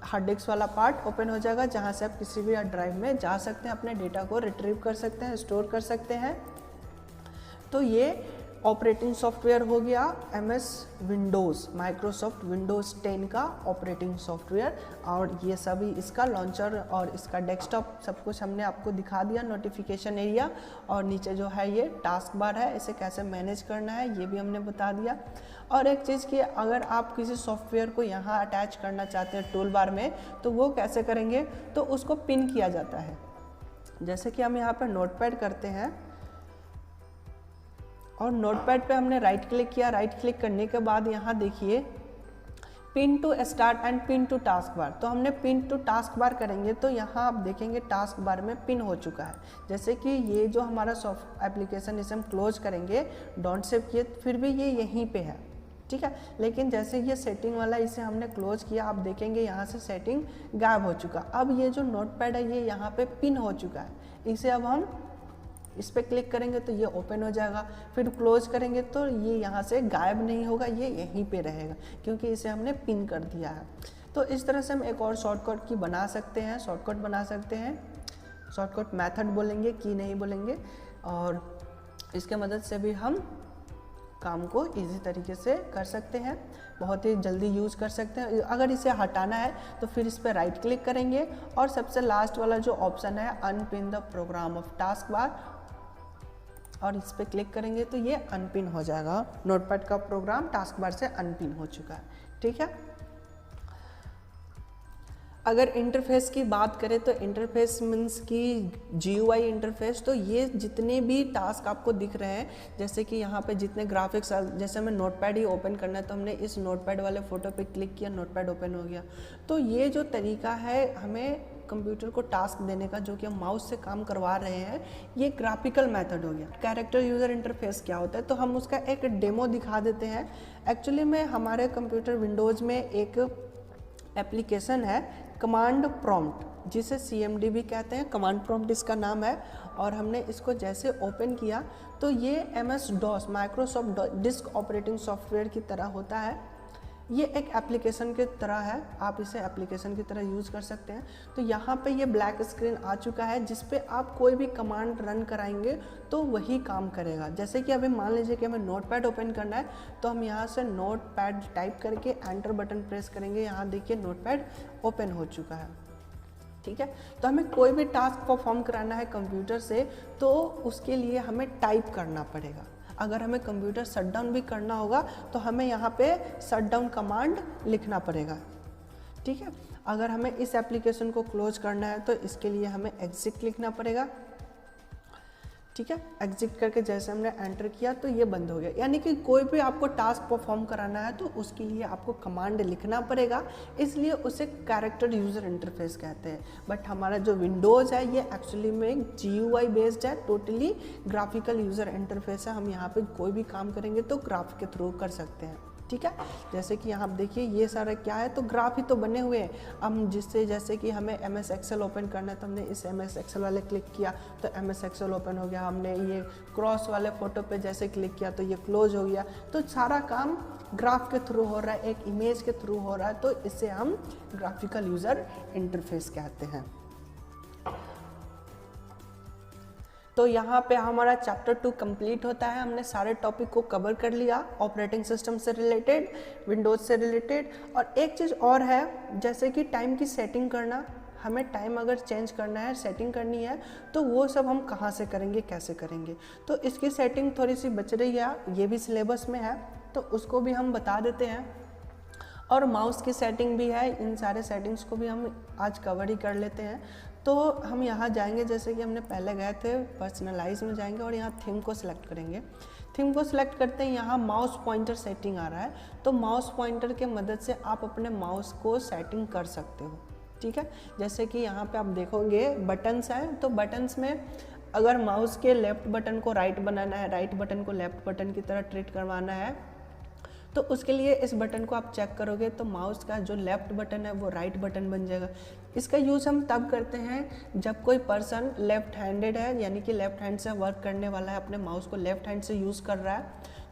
हार्ड डिस्क वाला पार्ट ओपन हो जाएगा, जहाँ से आप किसी भी ड्राइव में जा सकते हैं, अपने डेटा को रिट्रीव कर सकते हैं, स्टोर कर सकते हैं। तो ये ऑपरेटिंग सॉफ्टवेयर हो गया MS विंडोज़, माइक्रोसॉफ्ट विंडोज़ 10 का ऑपरेटिंग सॉफ्टवेयर। और ये सभी इसका लॉन्चर और इसका डेस्कटॉप सब कुछ हमने आपको दिखा दिया, नोटिफिकेशन एरिया, और नीचे जो है ये टास्क बार है, इसे कैसे मैनेज करना है ये भी हमने बता दिया। और एक चीज़ कि अगर आप किसी सॉफ्टवेयर को यहाँ अटैच करना चाहते हैं टूल बार में, तो वो कैसे करेंगे, तो उसको पिन किया जाता है। जैसे कि हम यहाँ पर नोटपैड करते हैं और नोटपैड पे हमने राइट क्लिक किया, राइट क्लिक करने के बाद यहाँ देखिए pin to start and pin to taskbar, तो हमने पिन टू टास्क बार करेंगे तो यहाँ आप देखेंगे टास्क बार में पिन हो चुका है। जैसे कि ये जो हमारा सॉफ्ट एप्लीकेशन, इसे हम क्लोज करेंगे, डोंट सेव किए, फिर भी ये यहीं पे है। ठीक है, लेकिन जैसे ये सेटिंग वाला इसे हमने क्लोज किया, आप देखेंगे यहाँ से सेटिंग गायब हो चुका। अब ये जो नोटपैड है ये यहाँ पे पिन हो चुका है, इसे अब हम इस पर क्लिक करेंगे तो ये ओपन हो जाएगा, फिर क्लोज करेंगे तो ये यहाँ से गायब नहीं होगा, ये यहीं पे रहेगा क्योंकि इसे हमने पिन कर दिया है। तो इस तरह से हम एक और शॉर्टकट की बना सकते हैं, शॉर्टकट बना सकते हैं, शॉर्टकट मेथड बोलेंगे, की नहीं बोलेंगे, और इसके मदद से भी हम काम को इजी तरीके से कर सकते हैं, बहुत ही जल्दी यूज़ कर सकते हैं। अगर इसे हटाना है तो फिर इस पर राइट क्लिक करेंगे और सबसे लास्ट वाला जो ऑप्शन है unpin the program of taskbar, और इस पर क्लिक करेंगे तो ये अनपिन हो जाएगा। नोटपैड का प्रोग्राम टास्क बार से अनपिन हो चुका है। ठीक है, अगर इंटरफेस की बात करें तो इंटरफेस मीन्स की GUI इंटरफेस, तो ये जितने भी टास्क आपको दिख रहे हैं, जैसे कि यहाँ पे जितने ग्राफिक्स, जैसे हमें नोटपैड ही ओपन करना है तो हमने इस नोटपैड वाले फ़ोटो पे क्लिक किया, नोटपैड ओपन हो गया। तो ये जो तरीका है हमें कंप्यूटर को टास्क देने का, जो कि हम माउस से काम करवा रहे हैं, ये ग्राफिकल मेथड हो गया। कैरेक्टर यूज़र इंटरफेस क्या होता है, तो हम उसका एक डेमो दिखा देते हैं। एक्चुअली में हमारे कंप्यूटर विंडोज़ में एक एप्लीकेशन है कमांड प्रॉम्प्ट, जिसे CMD भी कहते हैं, कमांड प्रॉम्प्ट इसका नाम है। और हमने इसको जैसे ओपन किया तो ये MS-DOS, Microsoft disk operating software की तरह होता है। ये एक एप्लीकेशन की तरह है, आप इसे एप्लीकेशन की तरह यूज़ कर सकते हैं। तो यहाँ पे ये ब्लैक स्क्रीन आ चुका है, जिस पे आप कोई भी कमांड रन कराएंगे तो वही काम करेगा। जैसे कि अभी मान लीजिए कि हमें नोटपैड ओपन करना है, तो हम यहाँ से नोटपैड टाइप करके एंटर बटन प्रेस करेंगे, यहाँ देखिए नोटपैड ओपन हो चुका है। ठीक है, तो हमें कोई भी टास्क परफॉर्म कराना है कंप्यूटर से, तो उसके लिए हमें टाइप करना पड़ेगा। अगर हमें कंप्यूटर शट डाउन भी करना होगा तो हमें यहाँ पे शट डाउन कमांड लिखना पड़ेगा। ठीक है, अगर हमें इस एप्लीकेशन को क्लोज करना है तो इसके लिए हमें एग्जिट लिखना पड़ेगा। ठीक है, एग्जिट करके जैसे हमने एंटर किया तो ये बंद हो गया। यानी कि कोई भी आपको टास्क परफॉर्म कराना है तो उसके लिए आपको कमांड लिखना पड़ेगा, इसलिए उसे कैरेक्टर यूज़र इंटरफेस कहते हैं। बट हमारा जो विंडोज़ है ये एक्चुअली में GUI बेस्ड है, टोटली ग्राफिकल यूज़र इंटरफेस है। हम यहाँ पे कोई भी काम करेंगे तो ग्राफ के थ्रू कर सकते हैं। ठीक है, जैसे कि यहाँ देखिए ये सारा क्या है, तो ग्राफ ही तो बने हुए हैं। हम जिससे जैसे कि हमें MS Excel ओपन करना है तो हमने इस MS Excel वाले क्लिक किया तो MS Excel ओपन हो गया। हमने ये क्रॉस वाले फोटो पे जैसे क्लिक किया तो ये क्लोज हो गया। तो सारा काम ग्राफ के थ्रू हो रहा है, एक इमेज के थ्रू हो रहा है, तो इसे हम ग्राफिकल यूज़र इंटरफेस कहते हैं। तो यहाँ पे हमारा चैप्टर 2 कंप्लीट होता है। हमने सारे टॉपिक को कवर कर लिया, ऑपरेटिंग सिस्टम से रिलेटेड, विंडोज़ से रिलेटेड। और एक चीज़ और है, जैसे कि टाइम की सेटिंग करना, हमें टाइम अगर चेंज करना है, सेटिंग करनी है, तो वो सब हम कहाँ से करेंगे, कैसे करेंगे। तो इसकी सेटिंग थोड़ी सी बच रही है, ये भी सिलेबस में है, तो उसको भी हम बता देते हैं। और माउस की सेटिंग भी है, इन सारे सेटिंग्स को भी हम आज कवर ही कर लेते हैं। तो हम यहाँ जाएंगे, जैसे कि हमने पहले गए थे, पर्सनलाइज में जाएंगे और यहाँ थीम को सिलेक्ट करेंगे। थीम को सिलेक्ट करते हैं, यहाँ माउस पॉइंटर सेटिंग आ रहा है, तो माउस पॉइंटर के मदद से आप अपने माउस को सेटिंग कर सकते हो। ठीक है, जैसे कि यहाँ पे आप देखोगे बटन्स हैं, तो बटन्स में अगर माउस के लेफ्ट बटन को राइट बनाना है, राइट बटन को लेफ्ट बटन की तरह ट्रीट करवाना है, तो उसके लिए इस बटन को आप चेक करोगे तो माउस का जो लेफ़्ट बटन है वो राइट बटन बन जाएगा। इसका यूज़ हम तब करते हैं जब कोई पर्सन लेफ़्ट हैंडेड है, यानी कि लेफ़्ट हैंड से वर्क करने वाला है, अपने माउस को लेफ़्ट हैंड से यूज़ कर रहा है,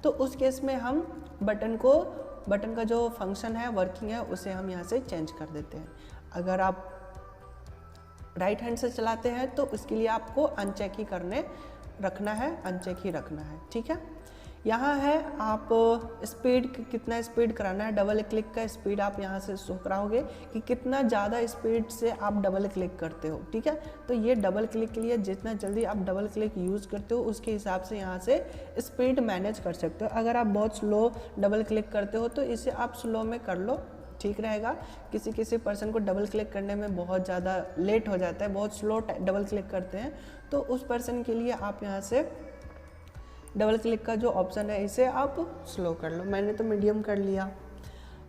तो उस केस में हम बटन का जो फंक्शन है, वर्किंग है, उसे हम यहाँ से चेंज कर देते हैं। अगर आप राइट हैंड से चलाते हैं तो उसके लिए आपको अनचेक ही रखना है, ठीक है। यहाँ है आप स्पीड, कितना स्पीड कराना है, डबल क्लिक का स्पीड आप यहाँ से शो कराओगे कि कितना ज़्यादा स्पीड से आप डबल क्लिक करते हो, ठीक है। तो ये डबल क्लिक के लिए जितना जल्दी आप डबल क्लिक यूज़ करते हो उसके हिसाब से यहाँ से स्पीड मैनेज कर सकते हो। अगर आप बहुत स्लो डबल क्लिक करते हो तो इसे आप स्लो में कर लो, ठीक रहेगा। किसी पर्सन को डबल क्लिक करने में बहुत ज़्यादा लेट हो जाता है, बहुत स्लो डबल क्लिक करते हैं, तो उस पर्सन के लिए आप यहाँ से डबल क्लिक का जो ऑप्शन है इसे आप स्लो कर लो। मैंने तो मीडियम कर लिया।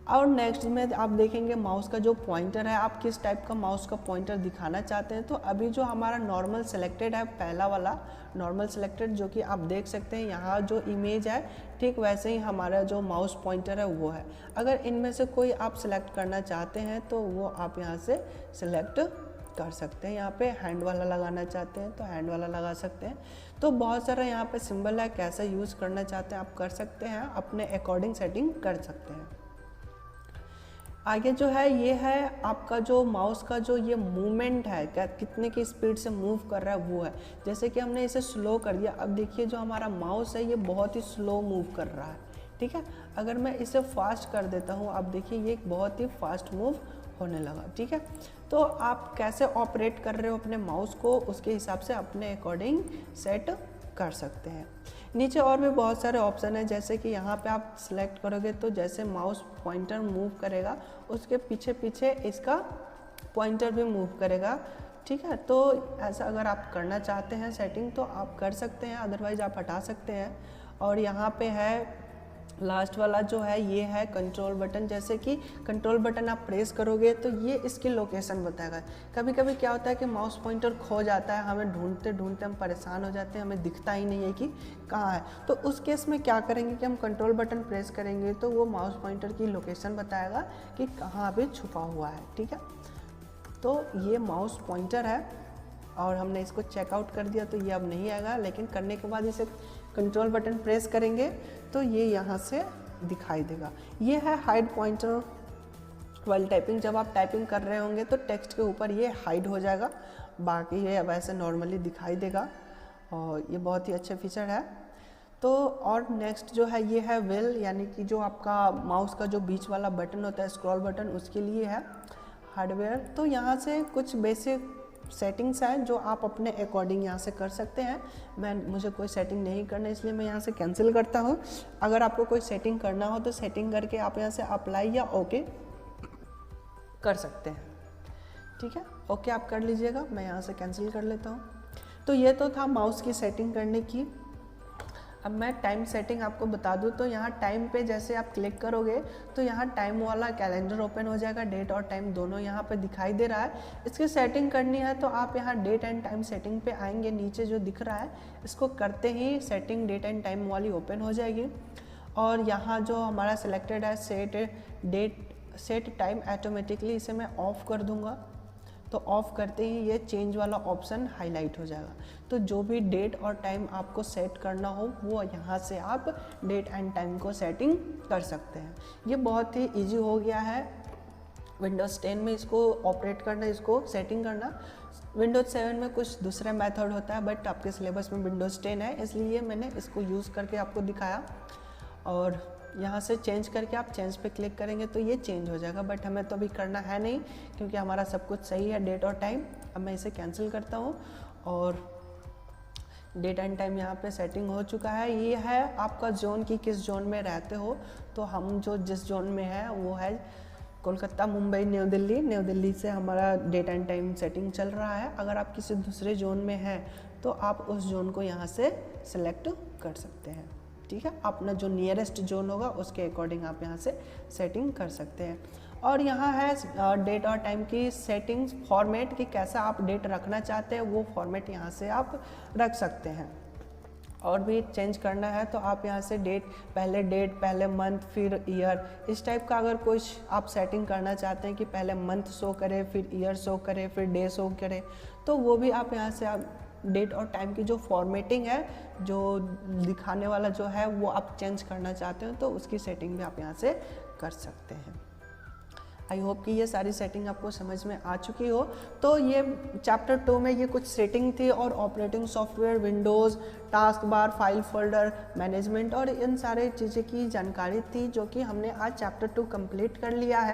और नेक्स्ट में आप देखेंगे माउस का जो पॉइंटर है, आप किस टाइप का माउस का पॉइंटर दिखाना चाहते हैं। तो अभी जो हमारा नॉर्मल सेलेक्टेड है, पहला वाला नॉर्मल सेलेक्टेड, जो कि आप देख सकते हैं यहाँ जो इमेज है, ठीक वैसे ही हमारा जो माउस पॉइंटर है वो है। अगर इनमें से कोई आप सेलेक्ट करना चाहते हैं तो वो आप यहाँ से सेलेक्ट कर सकते हैं। यहाँ पे हैंड वाला लगाना चाहते हैं तो हैंड वाला लगा सकते हैं। तो बहुत सारा यहाँ पे सिंबल है, कैसा यूज़ करना चाहते हैं आप कर सकते हैं, अपने अकॉर्डिंग सेटिंग कर सकते हैं। आगे जो है ये है आपका जो माउस का जो ये मूवमेंट है, क्या कितने की स्पीड से मूव कर रहा है वो है। जैसे कि हमने इसे स्लो कर दिया, अब देखिए जो हमारा माउस है ये बहुत ही स्लो मूव कर रहा है, ठीक है। अगर मैं इसे फास्ट कर देता हूँ, आप देखिए ये बहुत ही फास्ट मूव होने लगा, ठीक है। तो आप कैसे ऑपरेट कर रहे हो अपने माउस को, उसके हिसाब से अपने अकॉर्डिंग सेट कर सकते हैं। नीचे और भी बहुत सारे ऑप्शन है, जैसे कि यहाँ पे आप सिलेक्ट करोगे तो जैसे माउस पॉइंटर मूव करेगा उसके पीछे पीछे इसका पॉइंटर भी मूव करेगा, ठीक है। तो ऐसा अगर आप करना चाहते हैं सेटिंग तो आप कर सकते हैं, अदरवाइज आप हटा सकते हैं। और यहाँ पे है लास्ट वाला जो है ये है कंट्रोल बटन। जैसे कि कंट्रोल बटन आप प्रेस करोगे तो ये इसकी लोकेशन बताएगा। कभी कभी क्या होता है कि माउस पॉइंटर खो जाता है, हमें ढूंढते ढूंढते हम परेशान हो जाते हैं, हमें दिखता ही नहीं है कि कहाँ है। तो उस केस में क्या करेंगे कि हम कंट्रोल बटन प्रेस करेंगे तो वो माउस पॉइंटर की लोकेशन बताएगा कि कहाँ पे छुपा हुआ है, ठीक है। तो ये माउस पॉइंटर है और हमने इसको चेकआउट कर दिया तो ये अब नहीं आएगा, लेकिन करने के बाद इसे कंट्रोल बटन प्रेस करेंगे तो ये यहाँ से दिखाई देगा। ये है हाइड पॉइंटर वाइल टाइपिंग। जब आप टाइपिंग कर रहे होंगे तो टेक्स्ट के ऊपर ये हाइड हो जाएगा, बाकी ये वैसे नॉर्मली दिखाई देगा और ये बहुत ही अच्छा फीचर है। तो और नेक्स्ट जो है ये है व्हील, यानी कि जो आपका माउस का जो बीच वाला बटन होता है स्क्रॉल बटन, उसके लिए है हार्डवेयर। तो यहाँ से कुछ बेसिक सेटिंग्स हैं जो आप अपने अकॉर्डिंग यहाँ से कर सकते हैं। मुझे कोई सेटिंग नहीं करना इसलिए मैं यहाँ से कैंसिल करता हूँ। अगर आपको कोई सेटिंग करना हो तो सेटिंग करके आप यहाँ से अप्लाई या ओके कर सकते हैं, ठीक है। ओके आप कर लीजिएगा, मैं यहाँ से कैंसिल कर लेता हूँ। तो ये तो था माउस की सेटिंग करने की। अब मैं टाइम सेटिंग आपको बता दूं तो यहाँ टाइम पे जैसे आप क्लिक करोगे तो यहाँ टाइम वाला कैलेंडर ओपन हो जाएगा, डेट और टाइम दोनों यहाँ पे दिखाई दे रहा है। इसकी सेटिंग करनी है तो आप यहाँ डेट एंड टाइम सेटिंग पे आएंगे, नीचे जो दिख रहा है इसको करते ही सेटिंग डेट एंड टाइम वाली ओपन हो जाएगी। और यहाँ जो हमारा सिलेक्टेड है सेट टाइम ऑटोमेटिकली, इसे मैं ऑफ़ कर दूँगा तो ऑफ़ करते ही ये चेंज वाला ऑप्शन हाईलाइट हो जाएगा। तो जो भी डेट और टाइम आपको सेट करना हो वो यहाँ से आप डेट एंड टाइम को सेटिंग कर सकते हैं। ये बहुत ही इजी हो गया है विंडोज़ 10 में इसको ऑपरेट करना, इसको सेटिंग करना। विंडोज़ 7 में कुछ दूसरा मेथड होता है, बट आपके सिलेबस में विंडोज़ 10 है इसलिए मैंने इसको यूज़ करके आपको दिखाया। और यहाँ से चेंज करके आप चेंज पे क्लिक करेंगे तो ये चेंज हो जाएगा, बट हमें तो अभी करना है नहीं क्योंकि हमारा सब कुछ सही है डेट और टाइम। अब मैं इसे कैंसिल करता हूँ और डेट एंड टाइम यहाँ पे सेटिंग हो चुका है। ये है आपका जोन की किस जोन में रहते हो। तो हम जो जिस जोन में है वो है कोलकाता, मुंबई, न्यू दिल्ली। न्यू दिल्ली से हमारा डेट एंड टाइम सेटिंग चल रहा है। अगर आप किसी दूसरे जोन में हैं तो आप उस जोन को यहाँ से सिलेक्ट कर सकते हैं, ठीक है। अपना जो नियरेस्ट जोन होगा उसके अकॉर्डिंग आप यहाँ से सेटिंग कर सकते हैं। और यहाँ है डेट और टाइम की सेटिंग्स, फॉर्मेट कि कैसा आप डेट रखना चाहते हैं वो फॉर्मेट यहाँ से आप रख सकते हैं। और भी चेंज करना है तो आप यहाँ से डेट पहले मंथ फिर ईयर, इस टाइप का अगर कुछ आप सेटिंग करना चाहते हैं कि पहले मंथ शो करे फिर ईयर शो करे फिर डे शो करे, तो वो भी आप यहाँ से आप डेट और टाइम की जो फॉर्मेटिंग है, जो दिखाने वाला जो है वो आप चेंज करना चाहते हो तो उसकी सेटिंग भी आप यहाँ से कर सकते हैं। आई होप कि ये सारी सेटिंग आपको समझ में आ चुकी हो। तो ये चैप्टर 2 में ये कुछ सेटिंग थी और operating software, Windows, task bar, file folder management और इन सारे चीज़ें की जानकारी थी जो कि हमने आज चैप्टर 2 कंप्लीट कर लिया है।